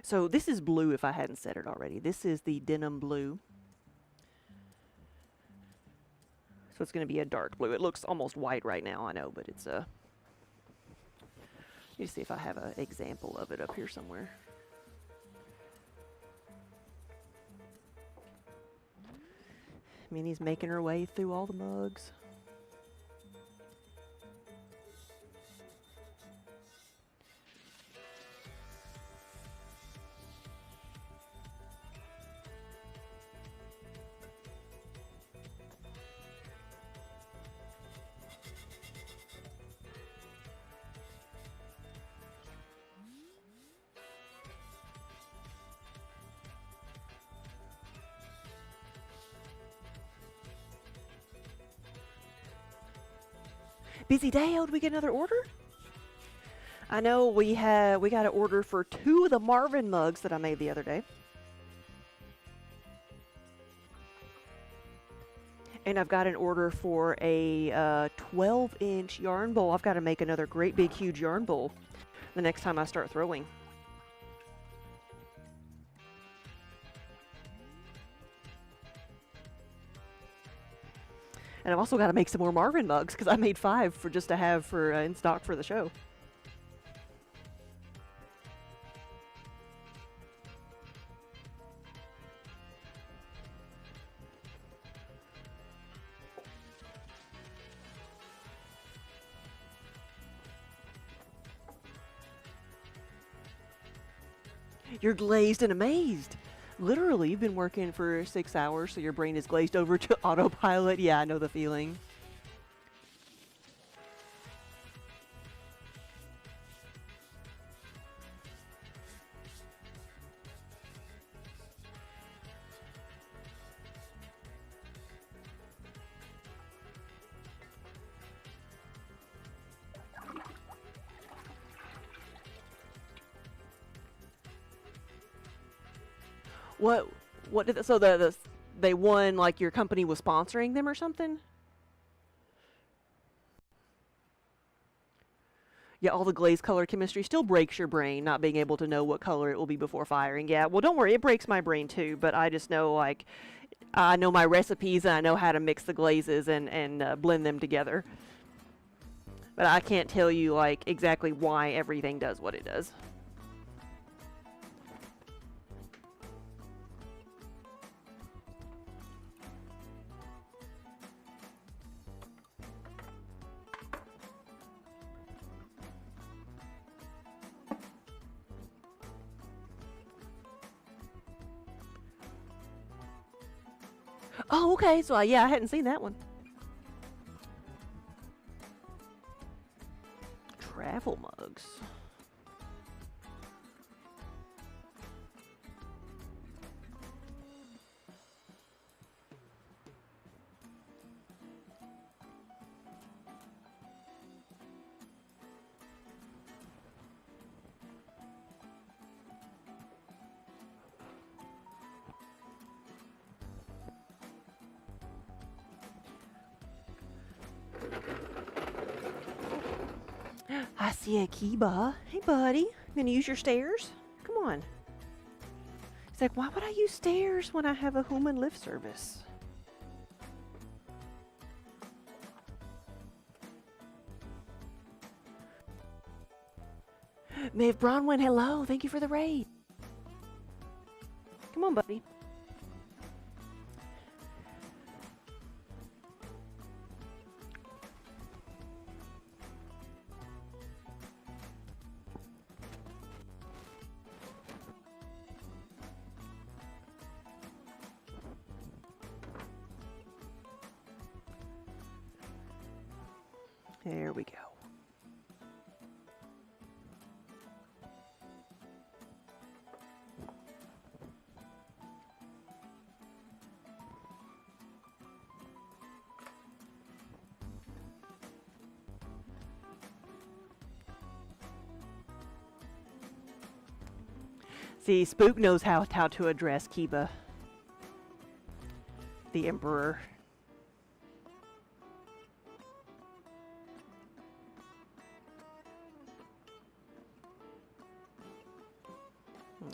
So this is blue if I hadn't said it already. This is the denim blue. So it's going to be a dark blue. It looks almost white right now, I know, but it's a... Let me see if I have an example of it up here somewhere. Minnie's making her way through all the mugs. Busy day. Oh, did we get another order? I know we got an order for 2 of the Marvin mugs that I made the other day. And I've got an order for a 12-inch yarn bowl. I've got to make another great big huge yarn bowl the next time I start throwing. And I've also got to make some more Marvin mugs because I made 5 for just to have for in stock for the show. You're glazed and amazed. Literally, you've been working for 6 hours, so your brain is glazed over to autopilot. Yeah, I know the feeling. What did so they won, like your company was sponsoring them or something? Yeah, all the glaze color chemistry still breaks your brain, not being able to know what color it will be before firing. Yeah, well, don't worry, it breaks my brain too, but I just know, like, I know my recipes and I know how to mix the glazes and blend them together. But I can't tell you, like, exactly why everything does what it does. Oh, okay. So, yeah, I hadn't seen that one. Travel mugs. I see a Kiba. Hey, buddy. You gonna use your stairs? Come on. He's like, why would I use stairs when I have a human lift service? Maeve Bronwyn, hello. Thank you for the raid. Come on, buddy. There we go. See, Spook knows how to address Kiba, the Emperor.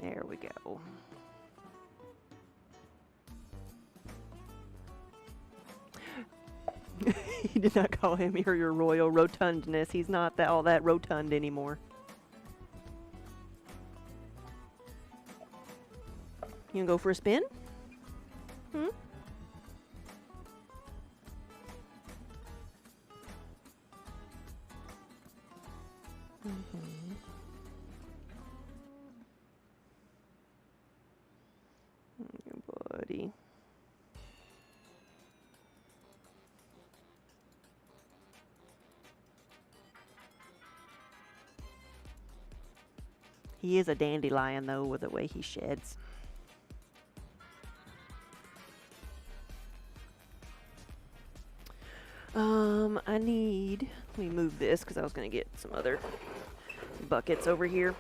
There we go. He did not call him your royal rotundness. He's not all that rotund anymore. You gonna go for a spin? Hmm? Mm-hmm. Buddy. He is a dandelion, though, with the way he sheds. Let me move this because I was going to get some other buckets over here.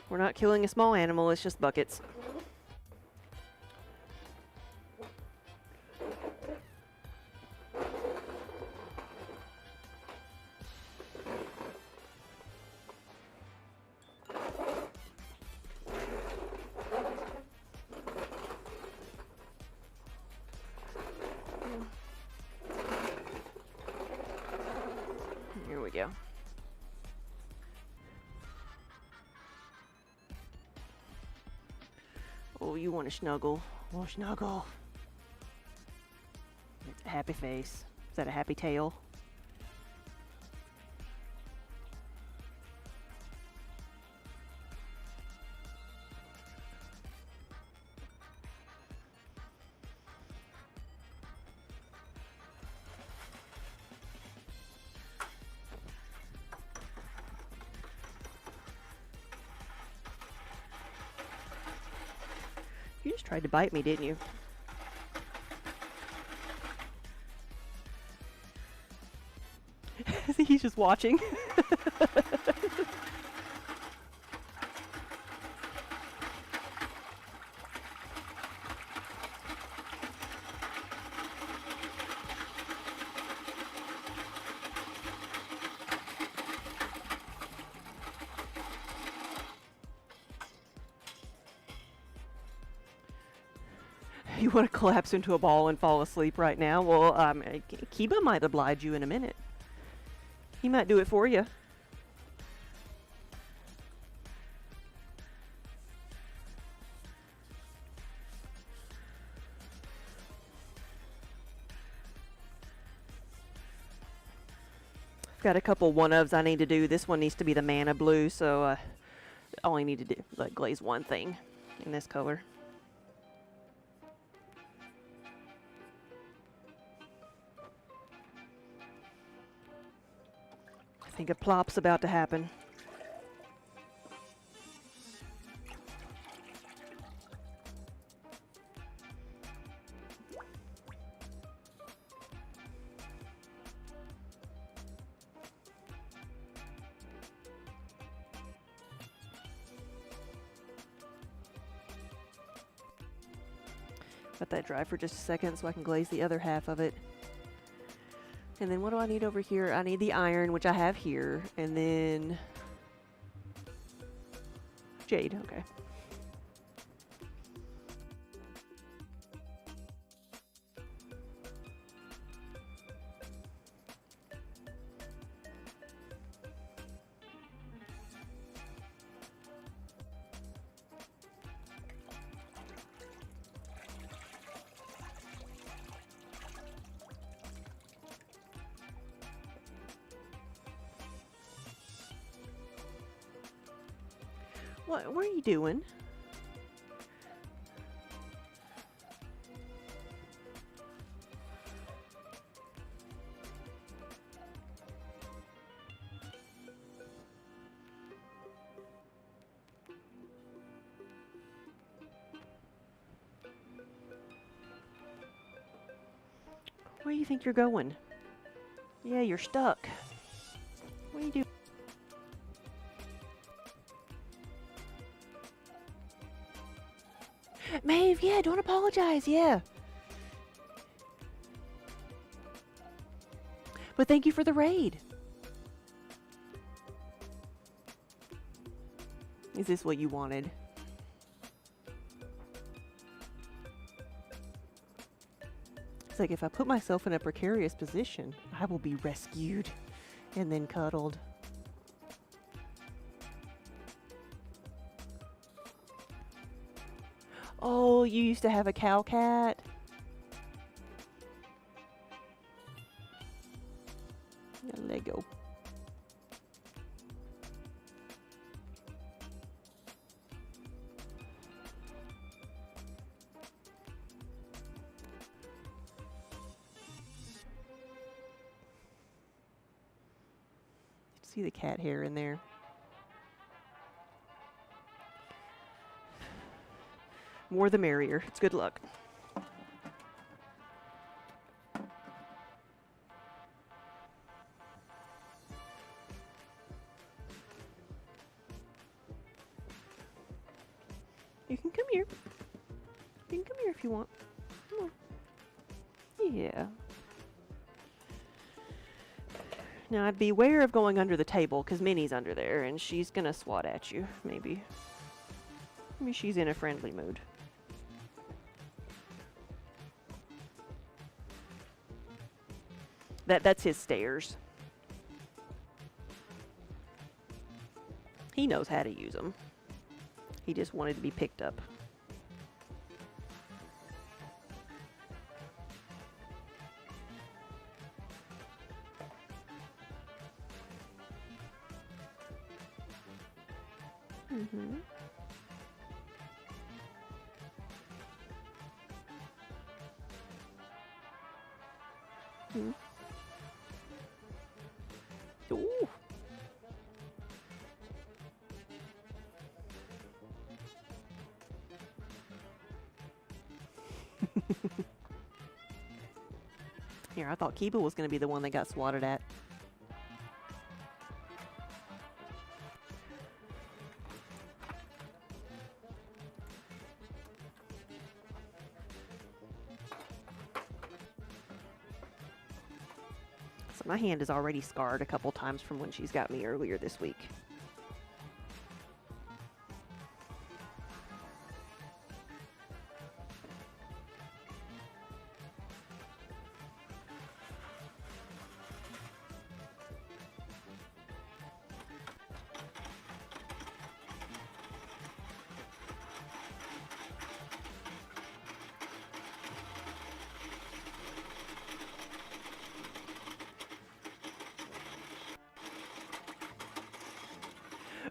We're not killing a small animal, it's just buckets. we go. Oh, you want to snuggle. Oh, snuggle. It's a happy face. Is that a happy tail? You just tried to bite me, didn't you? He's just watching. You want to collapse into a ball and fall asleep right now? Well, Kiba might oblige you in a minute. He might do it for you. I've got a couple one-ofs I need to do. This one needs to be the mana blue, so I only need to do glaze one thing in this color. I think a plop's about to happen. Let that dry for just a second so I can glaze the other half of it. And then what do I need over here? I need the iron, which I have here, and then jade, okay. What are you doing? Where do you think you're going? Yeah, you're stuck. What are you doing? Maeve, yeah, don't apologize, yeah. But thank you for the raid. Is this what you wanted? It's like if I put myself in a precarious position, I will be rescued and then cuddled. Oh, you used to have a cow cat? A Lego. See the cat hair in there. More the merrier. It's good luck. You can come here. You can come here if you want. Come on. Yeah. Now, I'd beware of going under the table, because Minnie's under there, and she's going to swat at you, maybe. Maybe she's in a friendly mood. That's his stairs. He knows how to use them. He just wanted to be picked up. Mm-hmm. Mm-hmm. Ooh. Here, I thought Kiba was going to be the one that got swatted at. So my hand is already scarred a couple times from when she's got me earlier this week.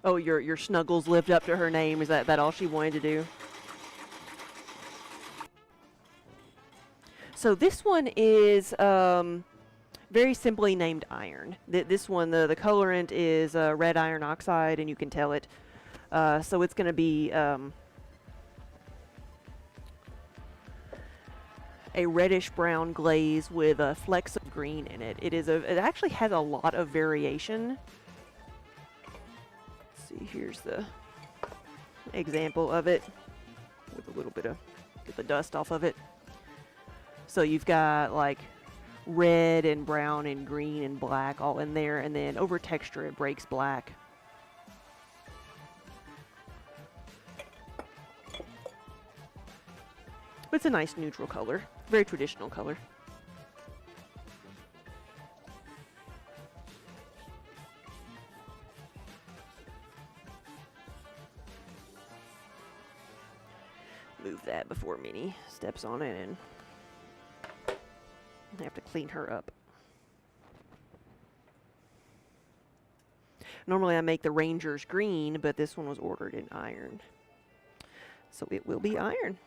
Oh, your Snuggles lived up to her name. Is that all she wanted to do? So this one is very simply named iron. This one, the colorant is red iron oxide, and you can tell it. So it's going to be a reddish-brown glaze with a flecks of green in it. It actually has a lot of variation. See, here's the example of it with a little bit of, get the dust off of it. So you've got like red and brown and green and black all in there, and then over texture it breaks black. But it's a nice neutral color, very traditional color. Move that before Minnie steps on it, and I have to clean her up. Normally I make the Rangers green, but this one was ordered in iron. So it will be iron.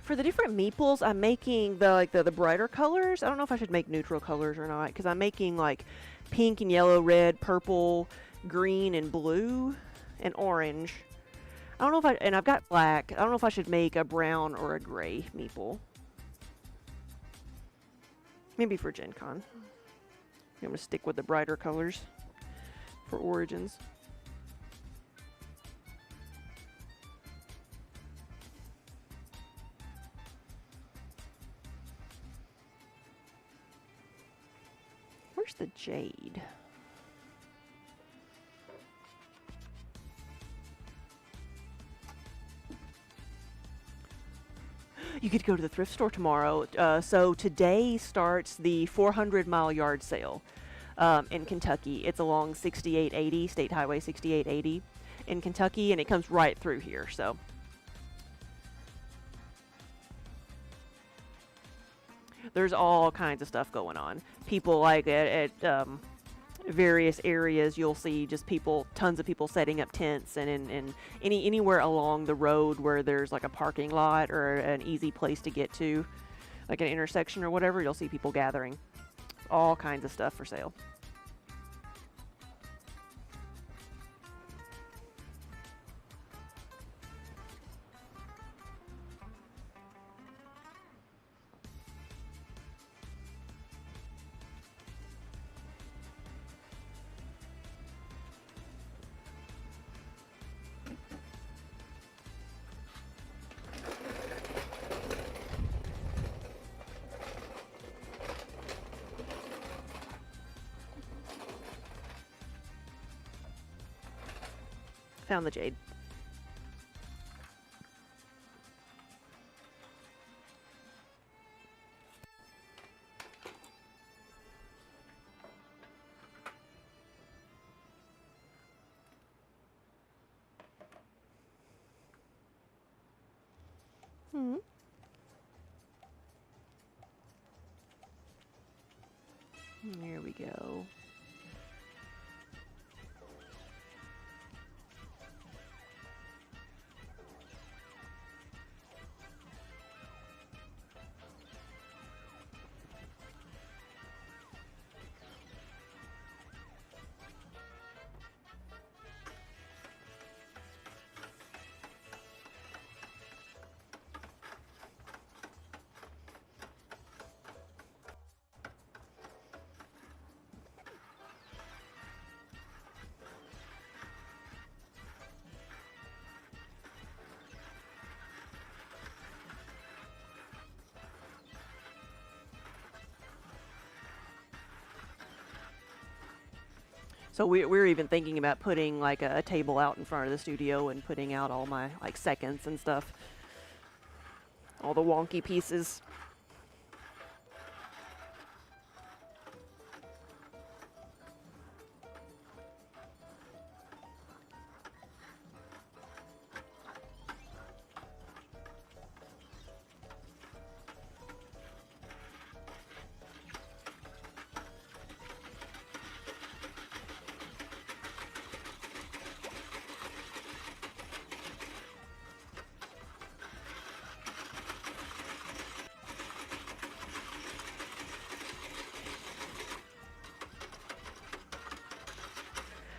For the different meeples, I'm making the brighter colors. I don't know if I should make neutral colors or not, because I'm making like pink and yellow, red, purple, green, and blue, and orange. I don't know if and I've got black. I don't know if I should make a brown or a gray meeple. Maybe for Gen Con. I'm going to stick with the brighter colors for Origins. Where's the jade? You could go to the thrift store tomorrow. So today starts the 400-mile yard sale in Kentucky. It's along 6880, State Highway 6880 in Kentucky, and it comes right through here. So there's all kinds of stuff going on. People like at various areas, you'll see just tons of people setting up tents, and in anywhere along the road where there's like a parking lot or an easy place to get to, like an intersection or whatever, you'll see people gathering. All kinds of stuff for sale. Found the jade. Hmm. There we go. So we're even thinking about putting like a table out in front of the studio and putting out all my like seconds and stuff. All the wonky pieces.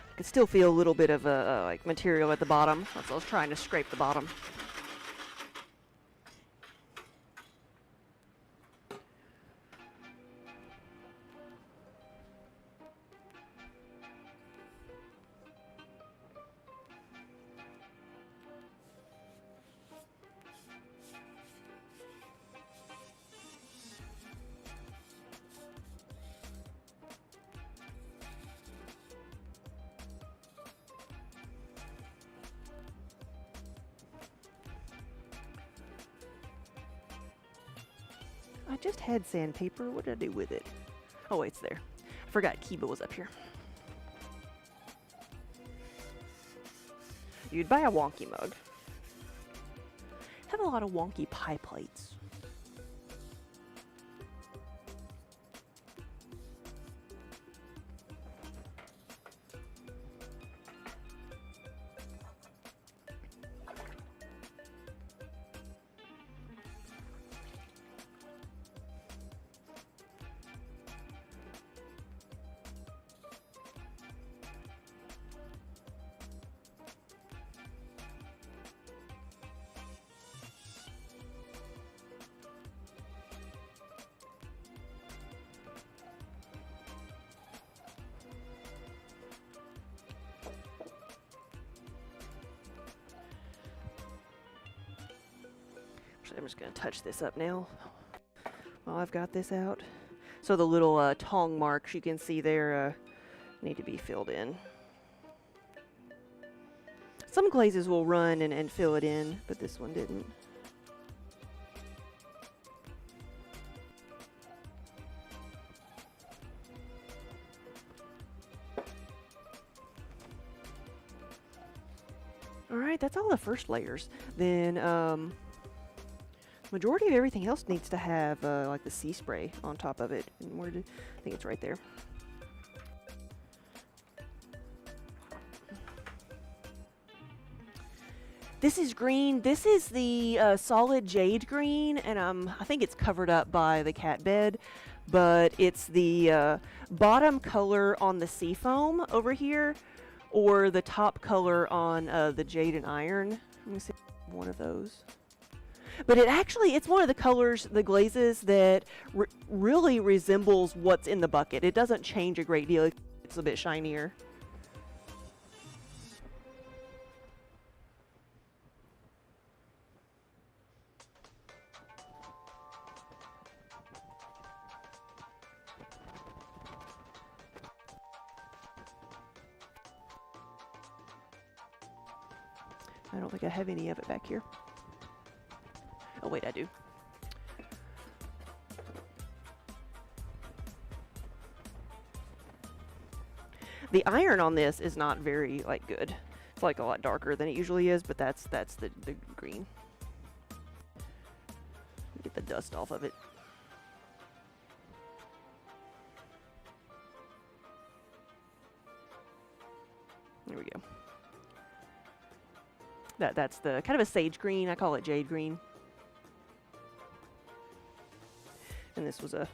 I can still feel a little bit of like material at the bottom. That's what I was trying to scrape the bottom. I just had sandpaper. What did I do with it? Oh, wait, it's there. I forgot Kiba was up here. You'd buy a wonky mug. Have a lot of wonky pie plates. I'm just going to touch this up now while I've got this out. So the little tong marks you can see there need to be filled in. Some glazes will run and fill it in, but this one didn't. Alright, that's all the first layers. Then, majority of everything else needs to have like the sea spray on top of it. And where did I think it's right there. This is green. This is the solid jade green, and I think it's covered up by the cat bed, but it's the bottom color on the sea foam over here, or the top color on the jade and iron. Let me see one of those. But it's one of the colors, the glazes, that really resembles what's in the bucket. It doesn't change a great deal. It's a bit shinier. I don't think I have any of it back here. Oh wait, I do. The iron on this is not very like good. It's like a lot darker than it usually is, but that's the green. Get the dust off of it. There we go. That's the kind of a sage green. I call it jade green. And this was a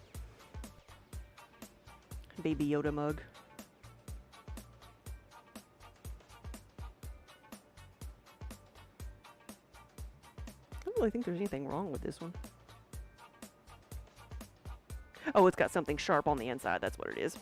Baby Yoda mug. I don't really think there's anything wrong with this one. Oh, it's got something sharp on the inside. That's what it is.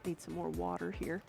Need some more water here.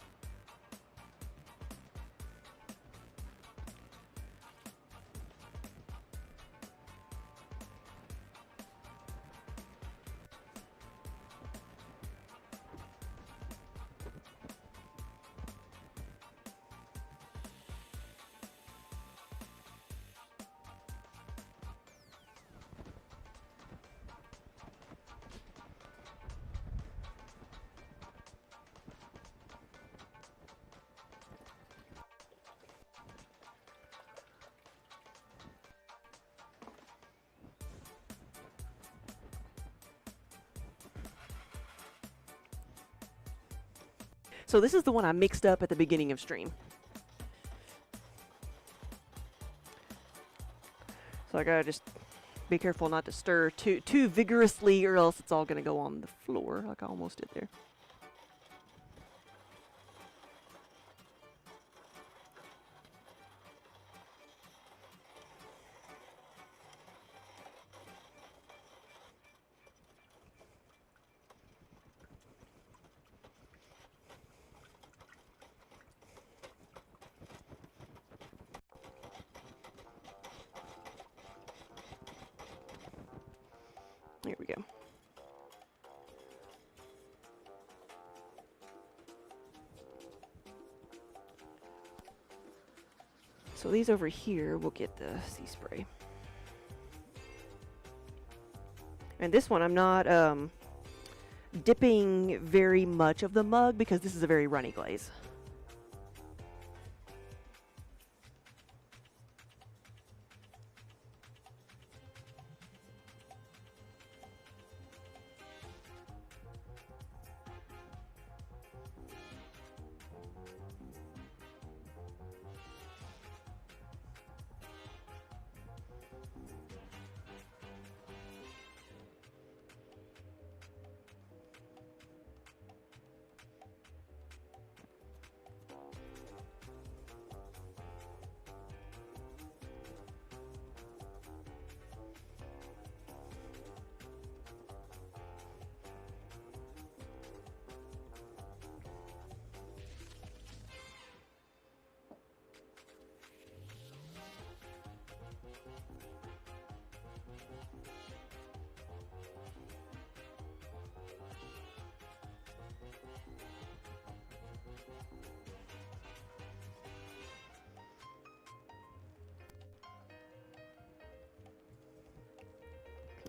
So this is the one I mixed up at the beginning of stream. So I gotta just be careful not to stir too vigorously, or else it's all gonna go on the floor, like I almost did there. Here we go. So these over here, we'll get the sea spray. And this one, I'm not dipping very much of the mug because this is a very runny glaze.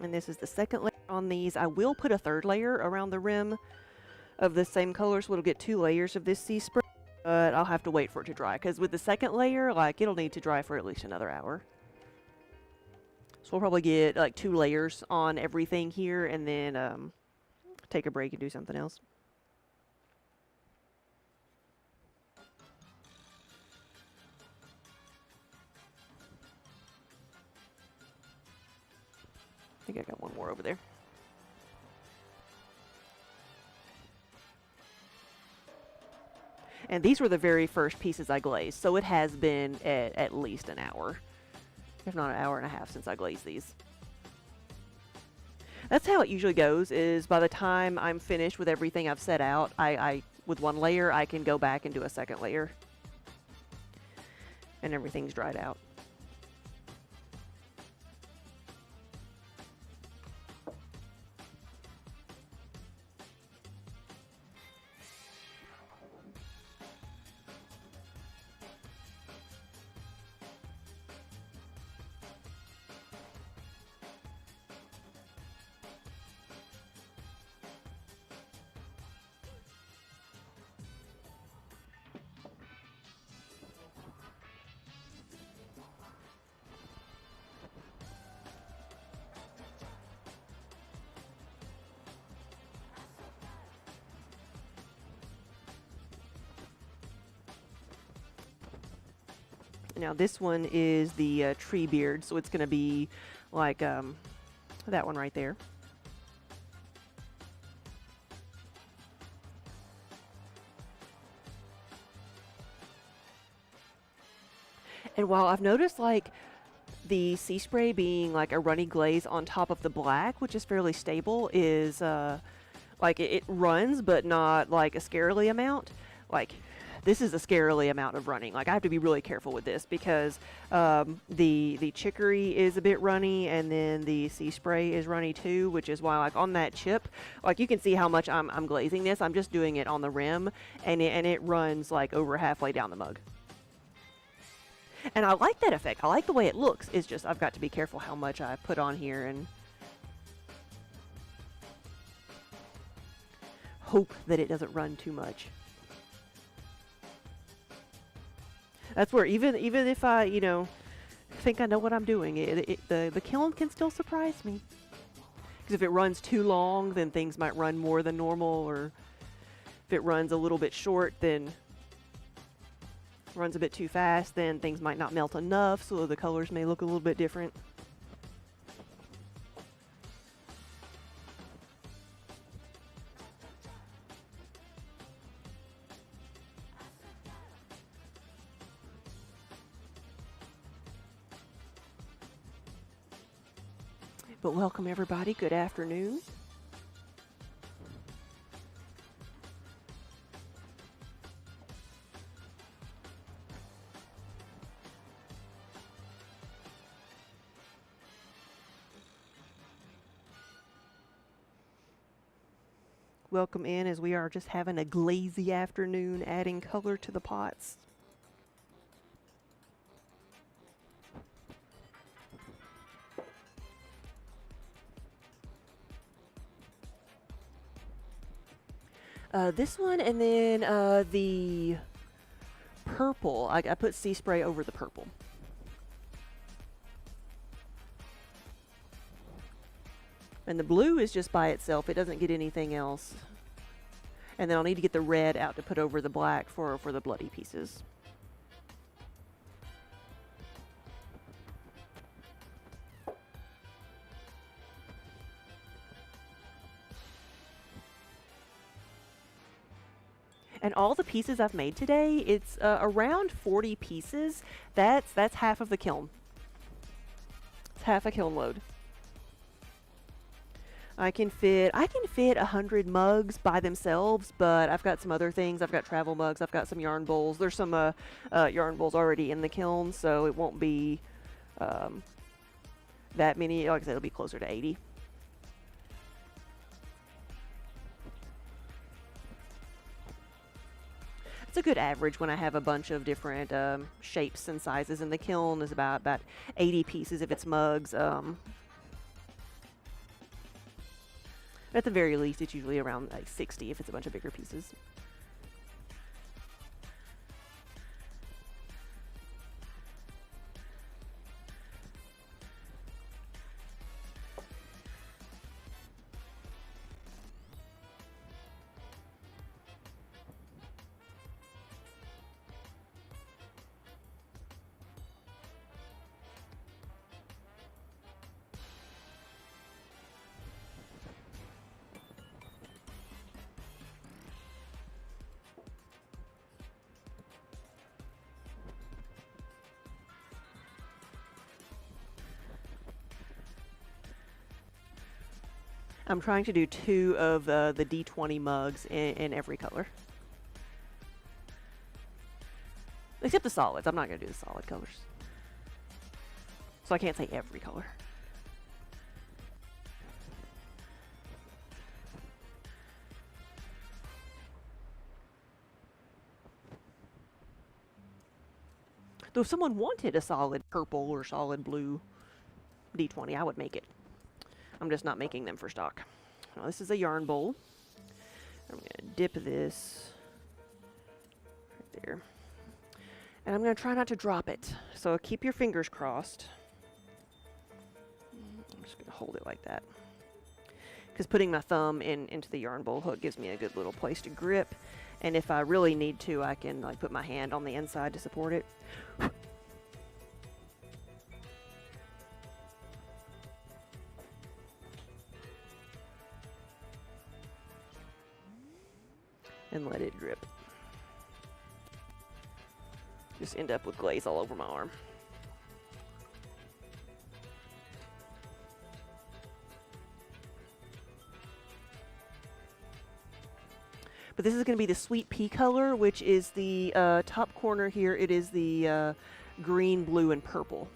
And this is the second layer on these. I will put a third layer around the rim of the same color, so it'll get 2 layers of this sea spray. But I'll have to wait for it to dry, because with the second layer, like, it'll need to dry for at least another hour. So we'll probably get like 2 layers on everything here, and then take a break and do something else. I think I got one more over there. And these were the very first pieces I glazed, so it has been at least an hour, if not an hour and a half since I glazed these. That's how it usually goes, is by the time I'm finished with everything I've set out, with one layer, I can go back and do a second layer. And everything's dried out. Now this one is the tree beard, so it's going to be like that one right there. And while I've noticed like the sea spray being like a runny glaze on top of the black, which is fairly stable, is like it runs but not like a scarily amount. Like this is a scarily amount of running. Like I have to be really careful with this because the chicory is a bit runny, and then the sea spray is runny too, which is why like on that chip, like you can see how much I'm glazing this. I'm just doing it on the rim, and it runs like over halfway down the mug. And I like that effect. I like the way it looks. It's just I've got to be careful how much I put on here and hope that it doesn't run too much. That's where even if I, you know, think I know what I'm doing, the kiln can still surprise me. Because if it runs too long, then things might run more than normal, or if it runs a little bit short, then runs a bit too fast, then things might not melt enough, so the colors may look a little bit different. But welcome everybody, good afternoon. Welcome in, as we are just having a glazy afternoon, adding color to the pots. This one, and then the purple. I put sea spray over the purple. And the blue is just by itself. It doesn't get anything else. And then I'll need to get the red out to put over the black for the bloody pieces. And all the pieces I've made today, it's around 40 pieces. That's half of the kiln. It's half a kiln load. I can fit 100 mugs by themselves, but I've got some other things. I've got travel mugs. I've got some yarn bowls. There's some yarn bowls already in the kiln, so it won't be that many. Like I said, it'll be closer to 80. It's a good average when I have a bunch of different shapes and sizes in the kiln. Is about 80 pieces if it's mugs. At the very least, it's usually around like 60 if it's a bunch of bigger pieces. I'm trying to do 2 of the D20 mugs in every color. Except the solids. I'm not going to do the solid colors. So I can't say every color. Though if someone wanted a solid purple or solid blue D20, I would make it. I'm just not making them for stock. Now this is a yarn bowl. I'm going to dip this right there. And I'm going to try not to drop it. So keep your fingers crossed. I'm just going to hold it like that. Because putting my thumb into the yarn bowl hook gives me a good little place to grip. And if I really need to, I can like put my hand on the inside to support it. And let it drip. Just end up with glaze all over my arm. But this is going to be the sweet pea color, which is the top corner here. It is the green, blue, and purple.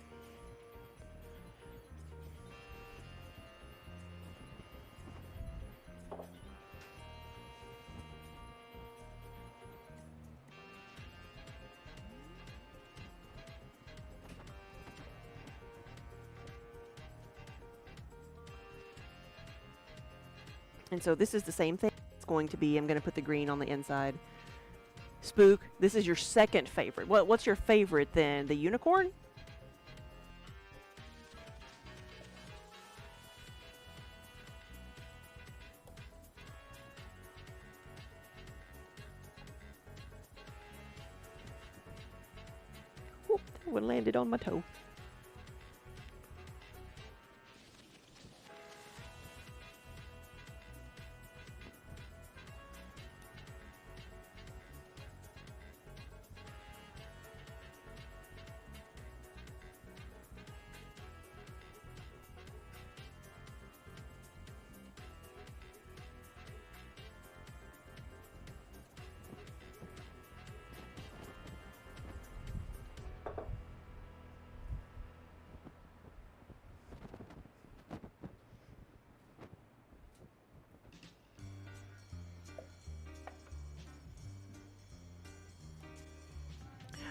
And so this is the same thing. It's going to be, I'm going to put the green on the inside. Spook, this is your second favorite. What's your favorite then? The unicorn? Whoop, that one landed on my toe.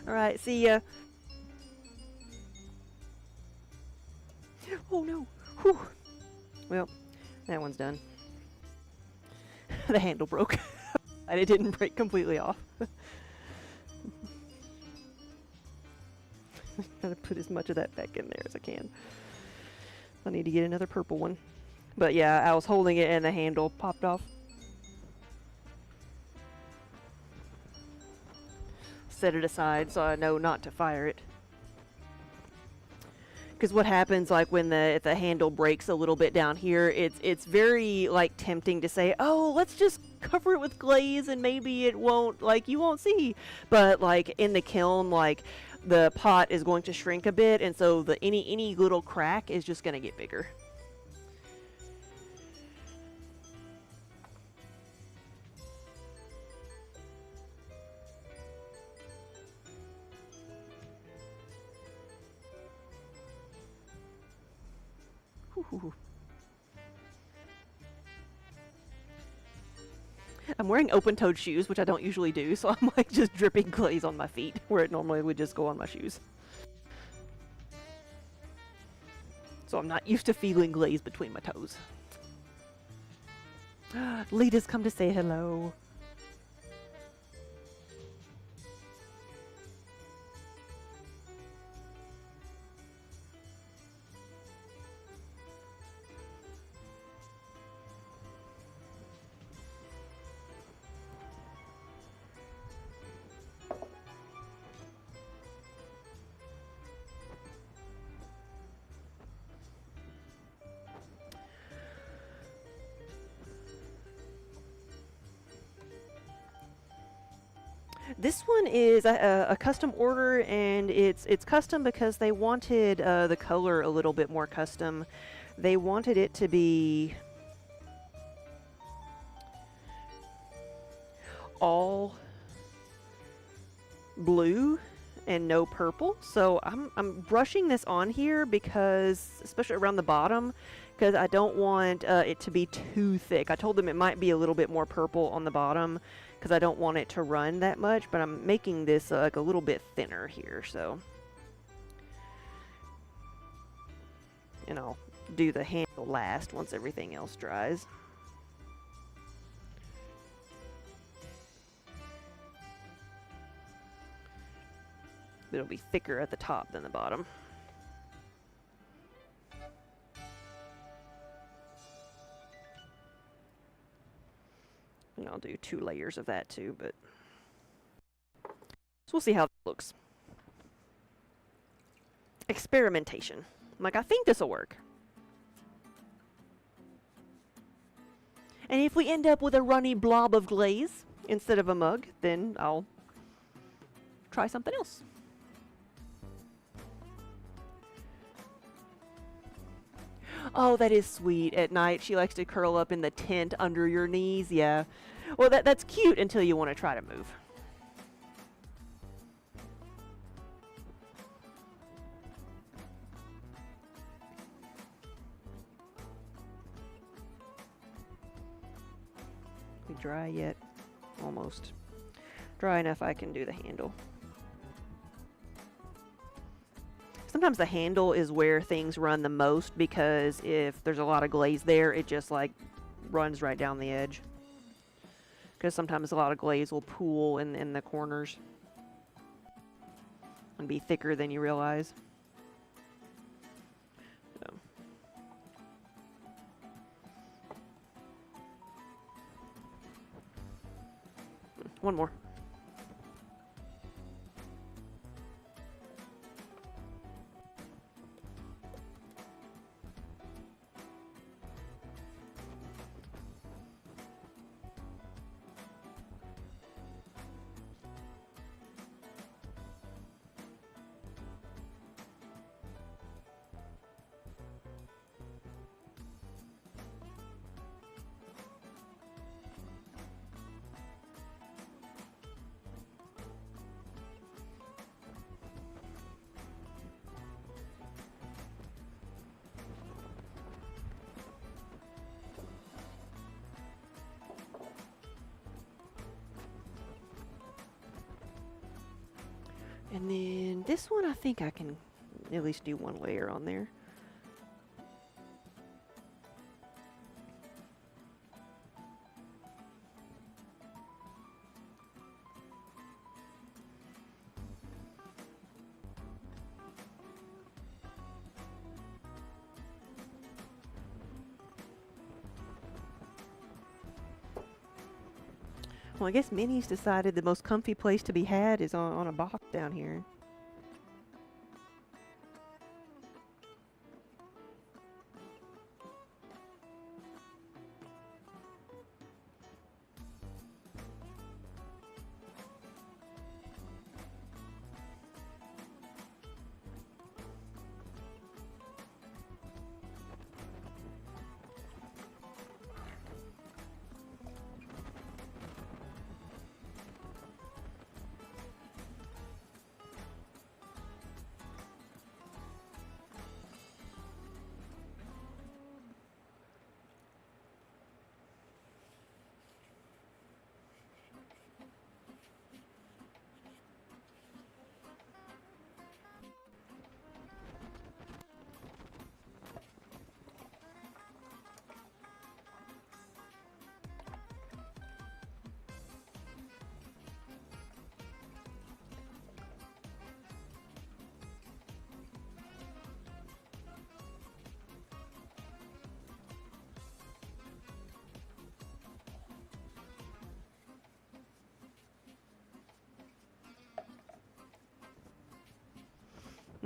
All right, see ya. Oh no. Whew. Well, that one's done. The handle broke. And it didn't break completely off. Gotta put as much of that back in there as I can. I need to get another purple one. But yeah, I was holding it and the handle popped off. Set it aside so I know not to fire it. Because what happens, like when if the handle breaks a little bit down here, it's very like tempting to say, oh, let's just cover it with glaze and maybe it won't, like, you won't see. But like in the kiln, like the pot is going to shrink a bit, and so any little crack is just going to get bigger. Ooh. I'm wearing open-toed shoes, which I don't usually do, so I'm like just dripping glaze on my feet, where it normally would just go on my shoes. So I'm not used to feeling glaze between my toes. Lita's come to say hello. This one is a custom order, and it's custom because they wanted the color a little bit more custom. They wanted it to be all blue and no purple. So I'm brushing this on here because, especially around the bottom, because I don't want it to be too thick. I told them it might be a little bit more purple on the bottom because I don't want it to run that much, but I'm making this like a little bit thinner here, so. And I'll do the handle last once everything else dries. It'll be thicker at the top than the bottom. And I'll do 2 layers of that too, but so we'll see how it looks. Experimentation. I'm like, I think this will work. And if we end up with a runny blob of glaze instead of a mug, then I'll try something else. Oh, that is sweet. At night, she likes to curl up in the tent under your knees. Yeah. Well, that's cute until you want to try to move. We dry yet? Almost. Dry enough I can do the handle. Sometimes the handle is where things run the most because if there's a lot of glaze there, it just like runs right down the edge. Because sometimes a lot of glaze will pool in the corners and be thicker than you realize. So. One more. And then this one, I think I can at least do 1 layer on there. Well, I guess Minnie's decided the most comfy place to be had is on a box down here.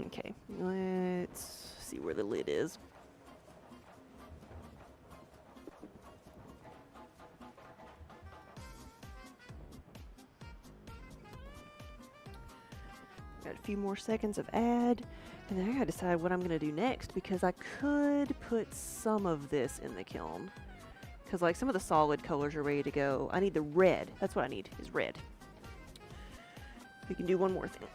Okay, let's see where the lid is. Got a few more seconds of add, and then I gotta decide what I'm gonna do next because I could put some of this in the kiln because like some of the solid colors are ready to go. I need the red. That's what I need, is red. We can do one more thing.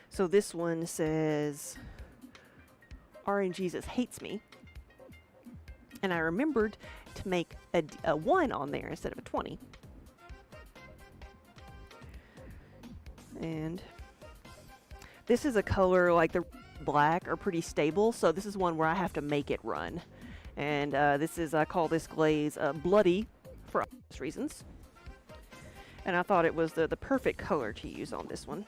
So this one says, RNGesus hates me. And I remembered to make a 1 on there instead of a 20. And this is a color, like the black are pretty stable, so this is one where I have to make it run. And this is, I call this glaze bloody for obvious reasons. And I thought it was the perfect color to use on this one.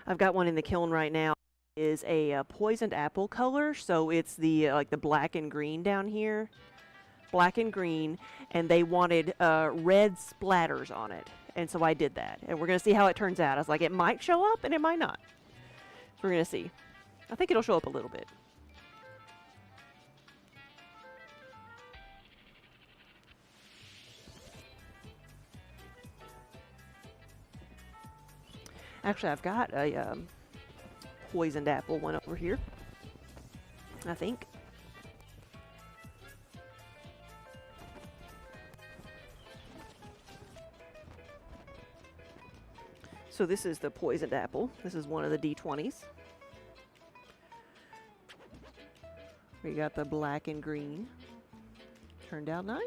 I've got one in the kiln right now. It is a poisoned apple color, so it's the like the black and green down here, black and green, and they wanted red splatters on it, and so I did that. And we're gonna see how it turns out. I was like, it might show up and it might not. So we're gonna see. I think it'll show up a little bit. Actually, I've got a poisoned apple one over here, I think. So this is the poisoned apple. This is one of the D20s. We got the black and green. Turned out nice.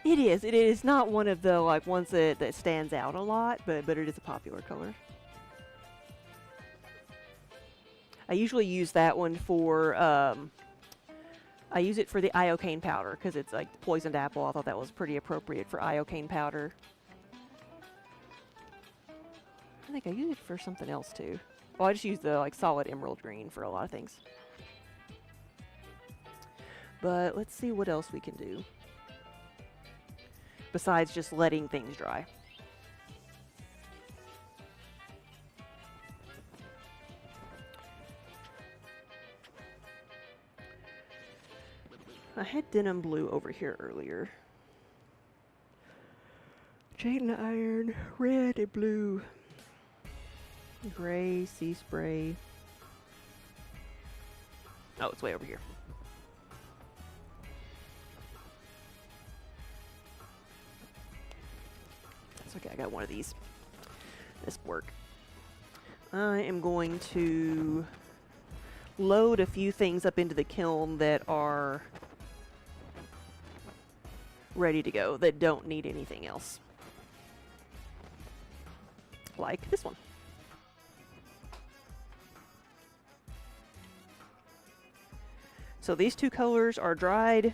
It is. It is not one of the like ones that stands out a lot, but it is a popular color. I usually use that one for I use it for the iocane powder because it's like poisoned apple. I thought that was pretty appropriate for iocane powder. I think I use it for something else too. Well, I just use the like solid emerald green for a lot of things. But let's see what else we can do besides just letting things dry. I had denim blue over here earlier. Jade and iron, red and blue, gray, sea spray. Oh, it's way over here. It's okay, I got one of these. This will work. I am going to load a few things up into the kiln that are ready to go, that don't need anything else. Like this one. So these two colors are dried.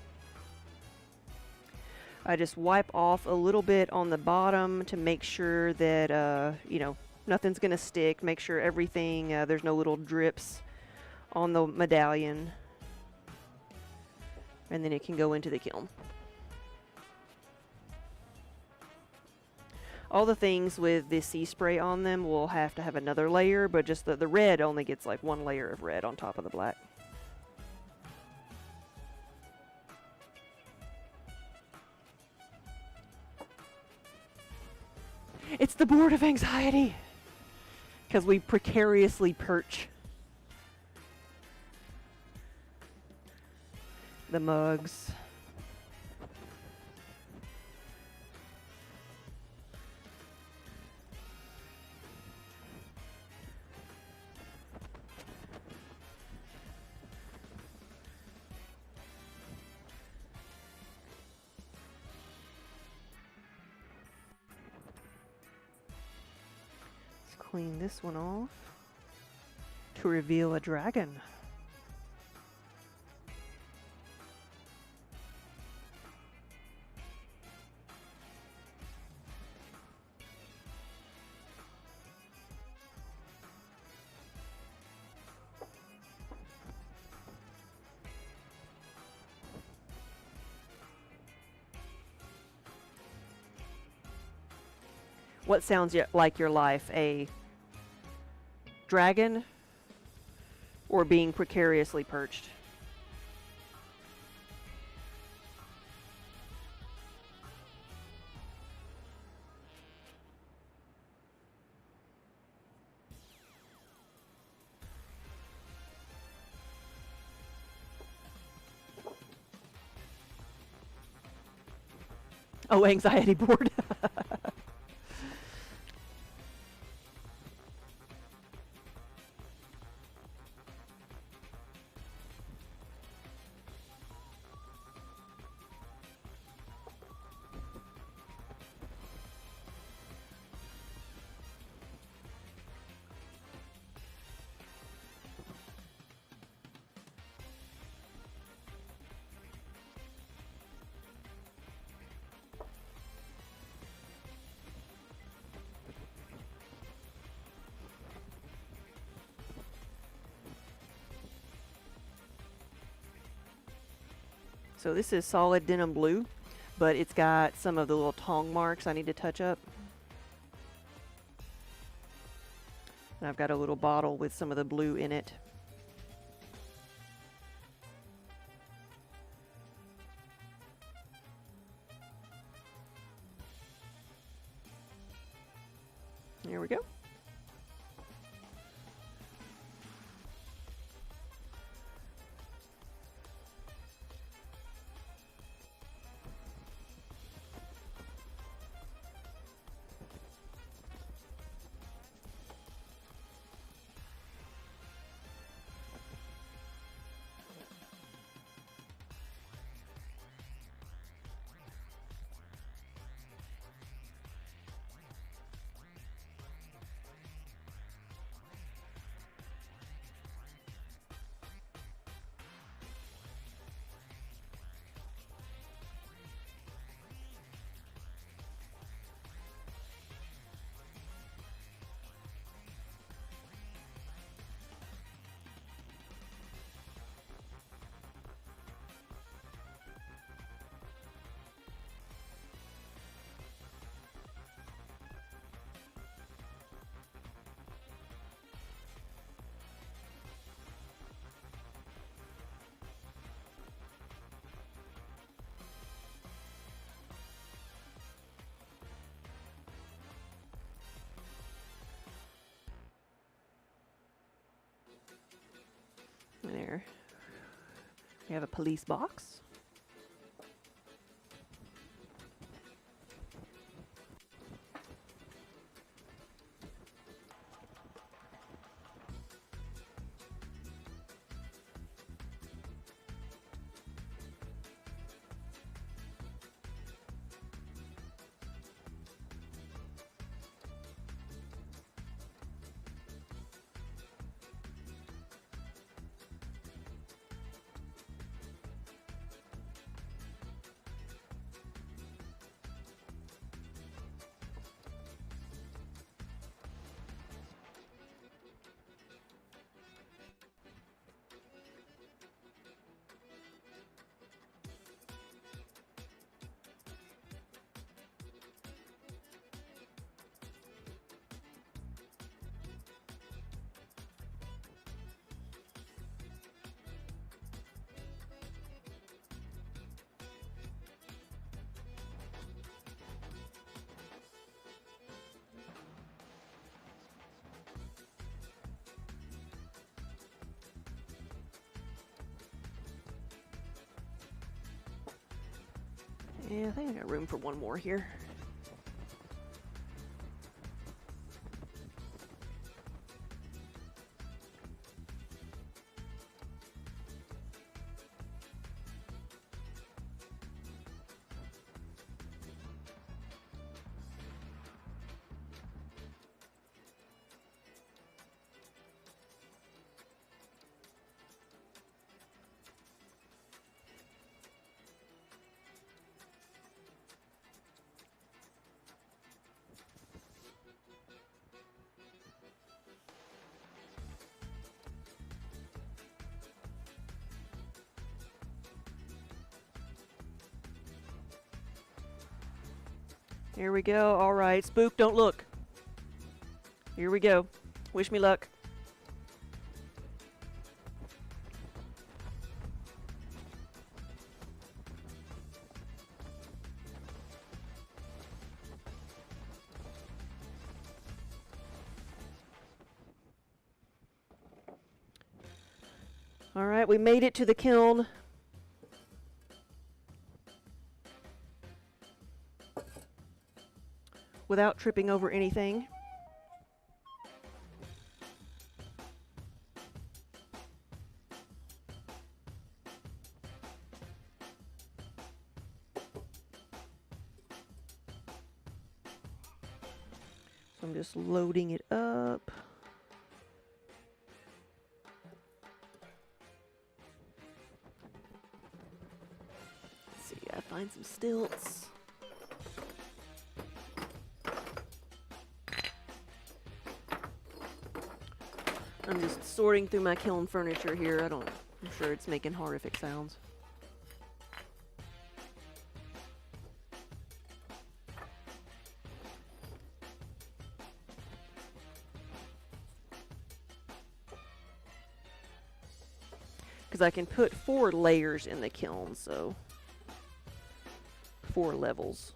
I just wipe off a little bit on the bottom to make sure that, you know, nothing's going to stick. Make sure everything, there's no little drips on the medallion. And then it can go into the kiln. All the things with the sea spray on them will have to have another layer, but just the red only gets like one layer of red on top of the black. It's the board of anxiety, because we precariously perch the mugs. Clean this one off to reveal a dragon. What sounds like your life? A dragon or being precariously perched? Oh, anxiety board. So this is solid denim blue, but it's got some of the little tong marks I need to touch up. And I've got a little bottle with some of the blue in it. There we go. There. We have a police box. Yeah, I think I got room for one more here. Here we go. All right, Spook, don't look. Here we go. Wish me luck. All right, we made it to the kiln. Without tripping over anything. So I'm just loading it up. Let's see, I find some stilts. I'm just sorting through my kiln furniture here. I'm sure it's making horrific sounds. Because I can put 4 layers in the kiln, so 4 levels.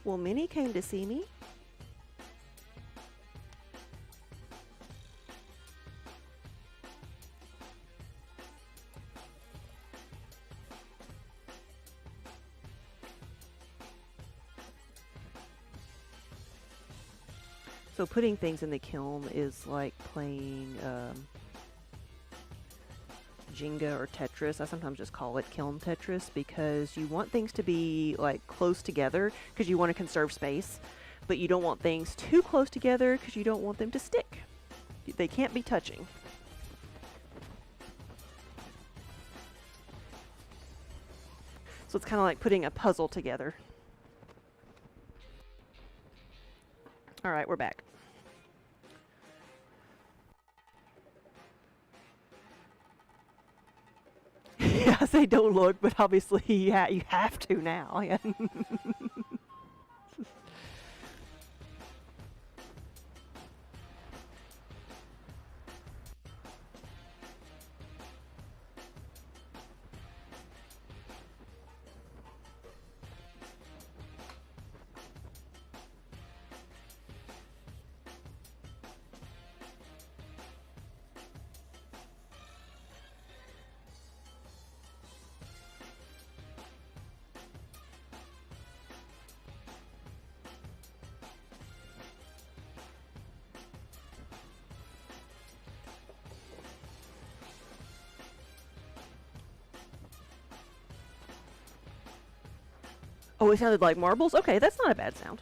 Well, Minnie came to see me. So putting things in the kiln is like playing Jenga or Tetris. I sometimes just call it kiln Tetris because you want things to be like close together because you want to conserve space, but you don't want things too close together because you don't want them to stick. They can't be touching. So it's kind of like putting a puzzle together. All right, we're back. Yeah, I say don't look, but obviously you have to now. Yeah. Oh, it sounded like marbles? Okay, that's not a bad sound.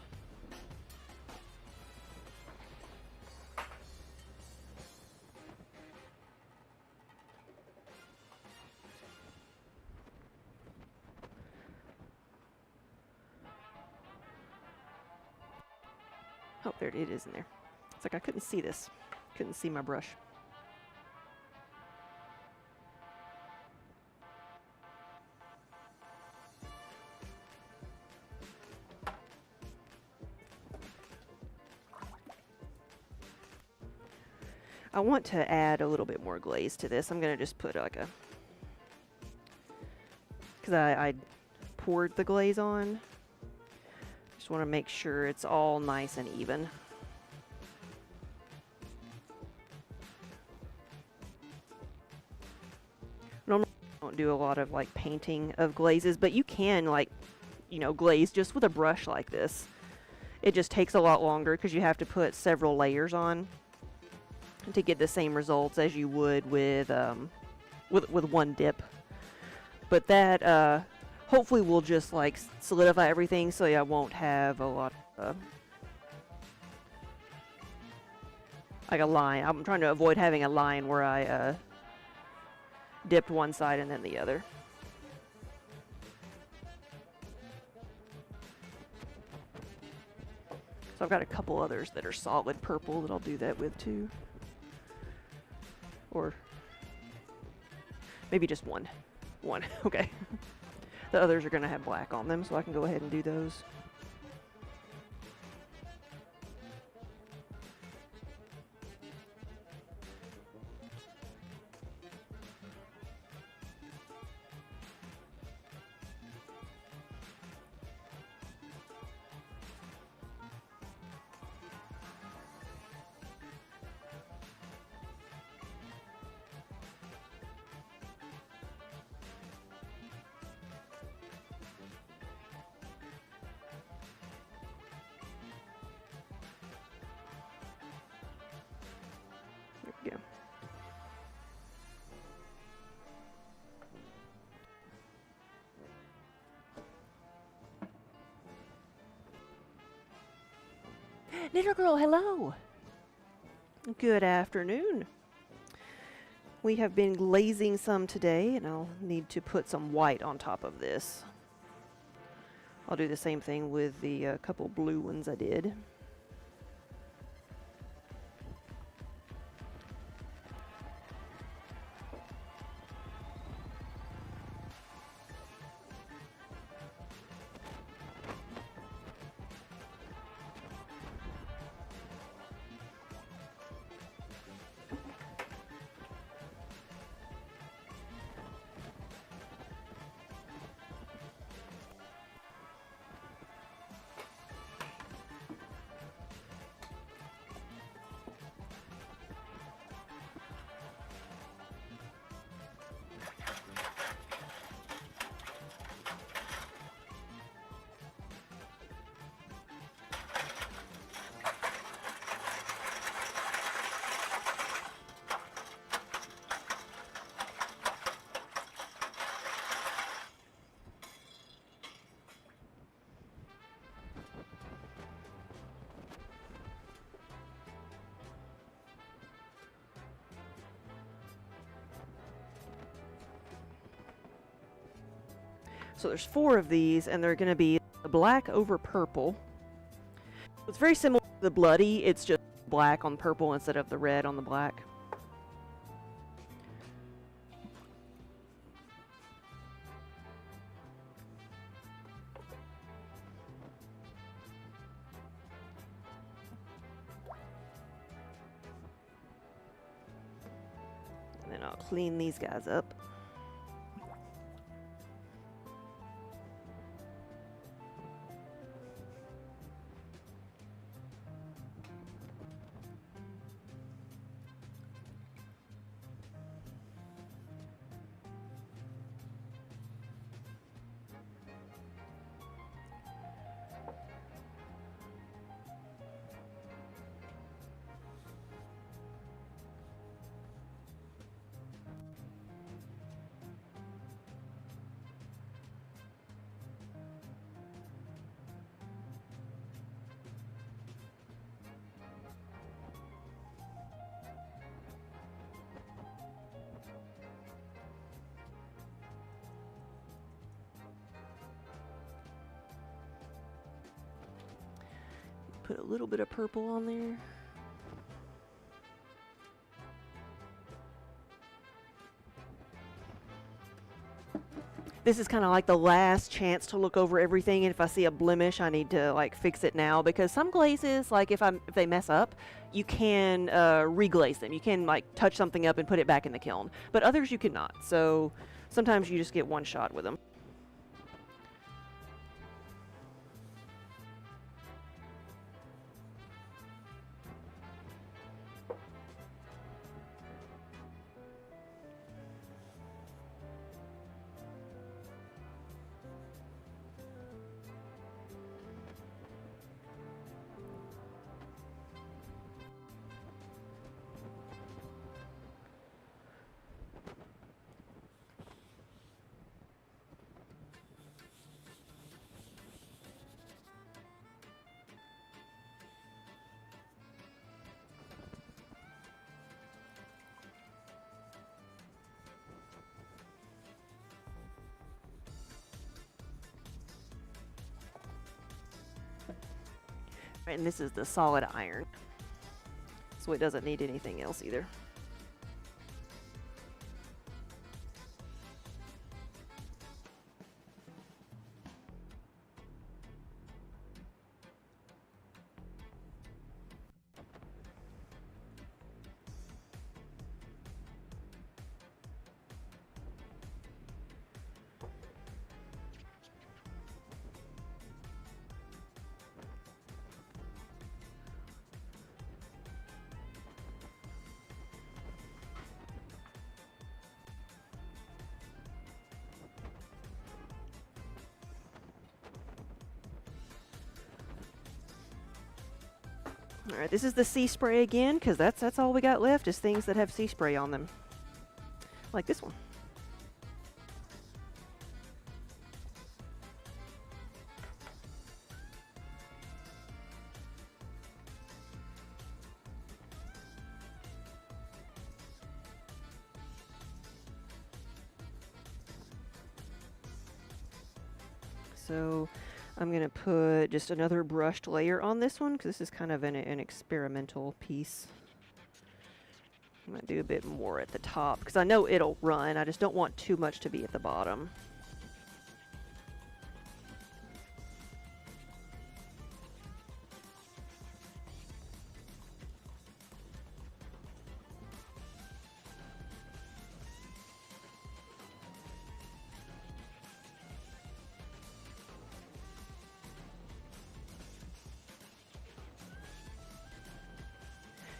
Oh, there it is in there. It's like I couldn't see this. Couldn't see my brush. I want to add a little bit more glaze to this. I'm going to just put like a... because I poured the glaze on. Just want to make sure it's all nice and even. Normally I don't do a lot of like painting of glazes, but you can like, you know, glaze just with a brush like this. It just takes a lot longer because you have to put several layers on to get the same results as you would with one dip. But that hopefully will just like solidify everything, so I won't have a lot of like a line. I'm trying to avoid having a line where I dipped one side and then the other. So I've got a couple others that are solid purple that I'll do that with too. Or maybe just one. One, okay. The others are going to have black on them, so I can go ahead and do those. There we go. Little girl, hello. Good afternoon. We have been glazing some today, and I'll need to put some white on top of this. I'll do the same thing with the couple blue ones I did. So there's 4 of these, and they're going to be black over purple. It's very similar to the bloody, it's just black on purple instead of the red on the black. And then I'll clean these guys up. Put a little bit of purple on there. This is kind of like the last chance to look over everything, and if I see a blemish, I need to like fix it now, because some glazes, like if they mess up, you can reglaze them. You can like touch something up and put it back in the kiln, but others you cannot. So sometimes you just get one shot with them. And this is the solid iron, so it doesn't need anything else either. All right, this is the sea spray again, because that's all we got left is things that have sea spray on them, like this one. So I'm going to put just another brushed layer on this one, because this is kind of an experimental piece. I'm going to do a bit more at the top, because I know it'll run. I just don't want too much to be at the bottom.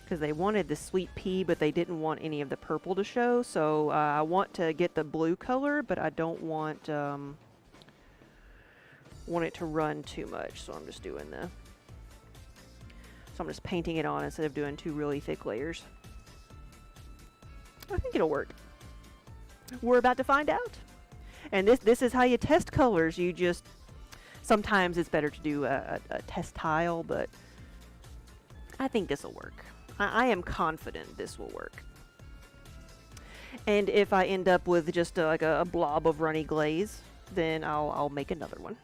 Because they wanted the sweet pea, but they didn't want any of the purple to show. So I want to get the blue color, but I don't want it to run too much. So I'm just doing so I'm just painting it on instead of doing two really thick layers. I think it'll work. We're about to find out. And this is how you test colors. You just, sometimes it's better to do a test tile, but I think this will work. I am confident this will work. And if I end up with just like a blob of runny glaze, then I'll make another one.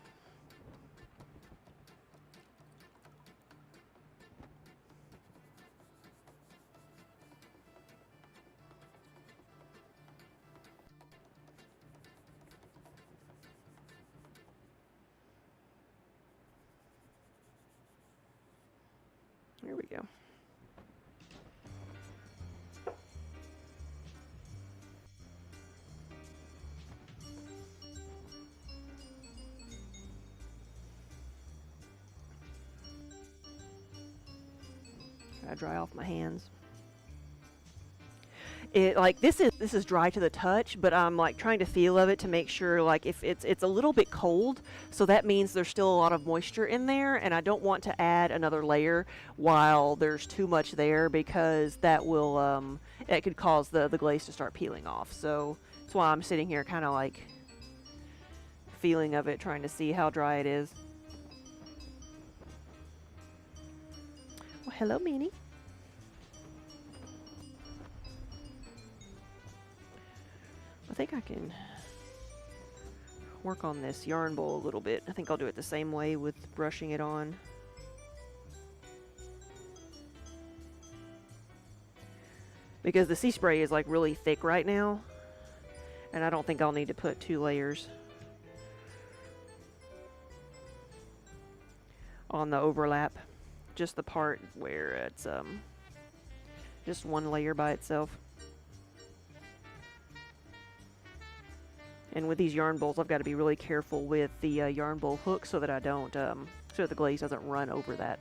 There we go. I dry off my hands. It like this is dry to the touch, but I'm like trying to feel of it to make sure, like, if it's a little bit cold, so that means there's still a lot of moisture in there, and I don't want to add another layer while there's too much there, because that will it could cause the glaze to start peeling off. So that's why I'm sitting here kind of like feeling of it, trying to see how dry it is. Well, hello, Minnie. I think I can work on this yarn bowl a little bit. I think I'll do it the same way with brushing it on. because the sea spray is like really thick right now, and I don't think I'll need to put 2 layers on the overlap. Just the part where it's just 1 layer by itself. And with these yarn bowls, I've got to be really careful with the yarn bowl hook so that I don't, so that the glaze doesn't run over that.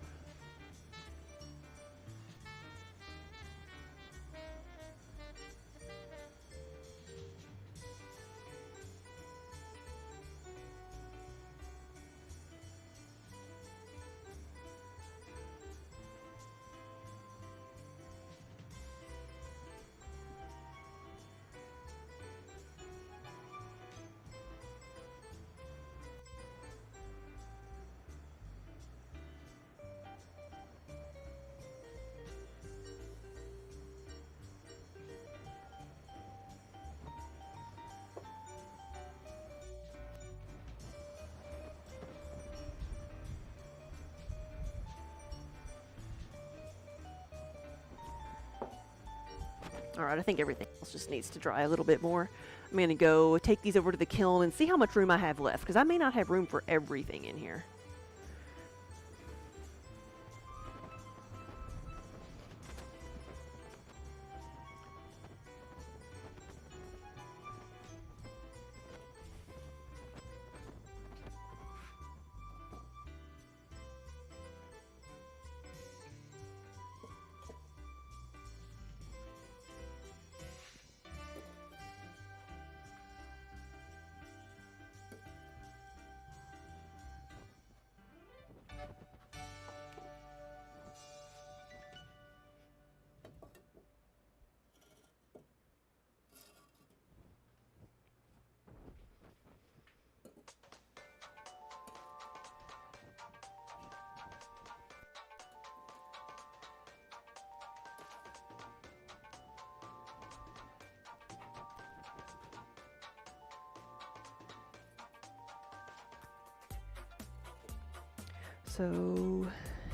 Alright, I think everything else just needs to dry a little bit more. I'm going to go take these over to the kiln and see how much room I have left, because I may not have room for everything in here. So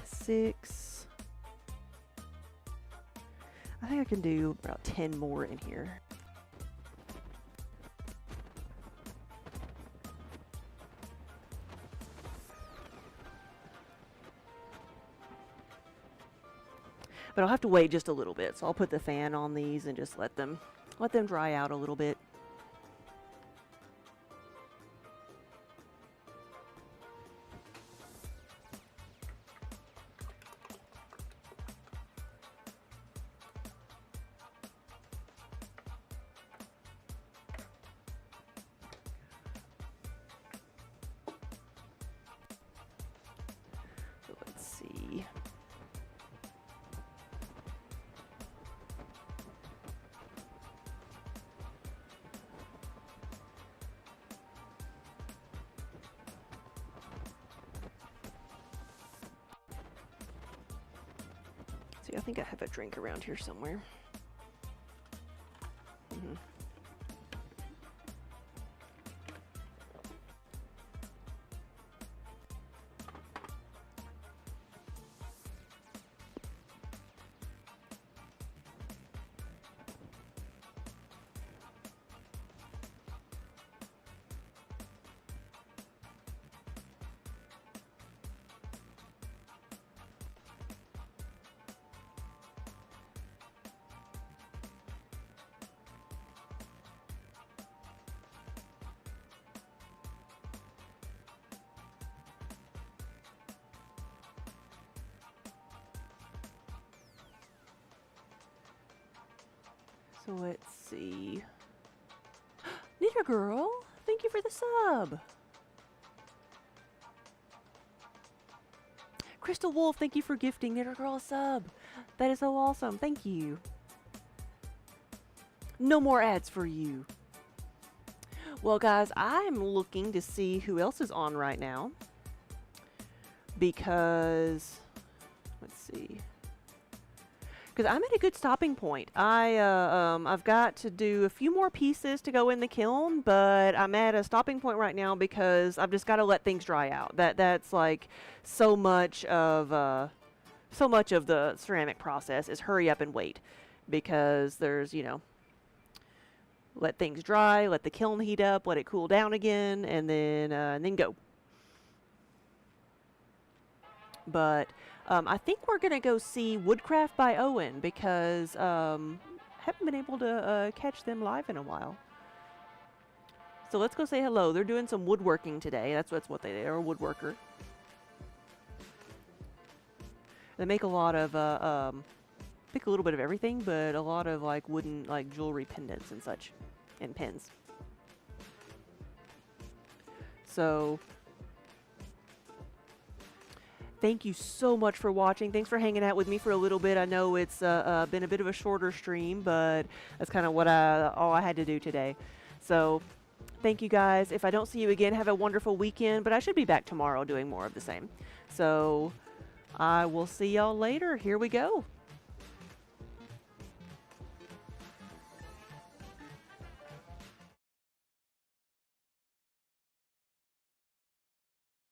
6. I think I can do about 10 more in here. But I'll have to wait just a little bit, so I'll put the fan on these and just let them dry out a little bit. So let's see. See, I think I have a drink around here somewhere. So let's see. Knitter Girl, thank you for the sub. Crystal Wolf, thank you for gifting Knitter Girl a sub. That is so awesome. Thank you. No more ads for you. Well, guys, I'm looking to see who else is on right now. Because, let's see. Because I'm at a good stopping point. I've got to do a few more pieces to go in the kiln, but I'm at a stopping point right now because I've just got to let things dry out. That's like so much of the ceramic process is hurry up and wait. because there's, let things dry, let the kiln heat up, let it cool down again, and then go. But I think we're gonna go see Woodcraft by Owen because haven't been able to catch them live in a while. So let's go say hello. They're doing some woodworking today. That's what they are, a woodworker. They make a lot of pick a little bit of everything, but a lot of like wooden like jewelry pendants and such, and pins. So thank you so much for watching. Thanks for hanging out with me for a little bit. I know it's been a bit of a shorter stream, but that's kind of what all I had to do today. So thank you guys. If I don't see you again, have a wonderful weekend, but I should be back tomorrow doing more of the same. So I will see y'all later. Here we go.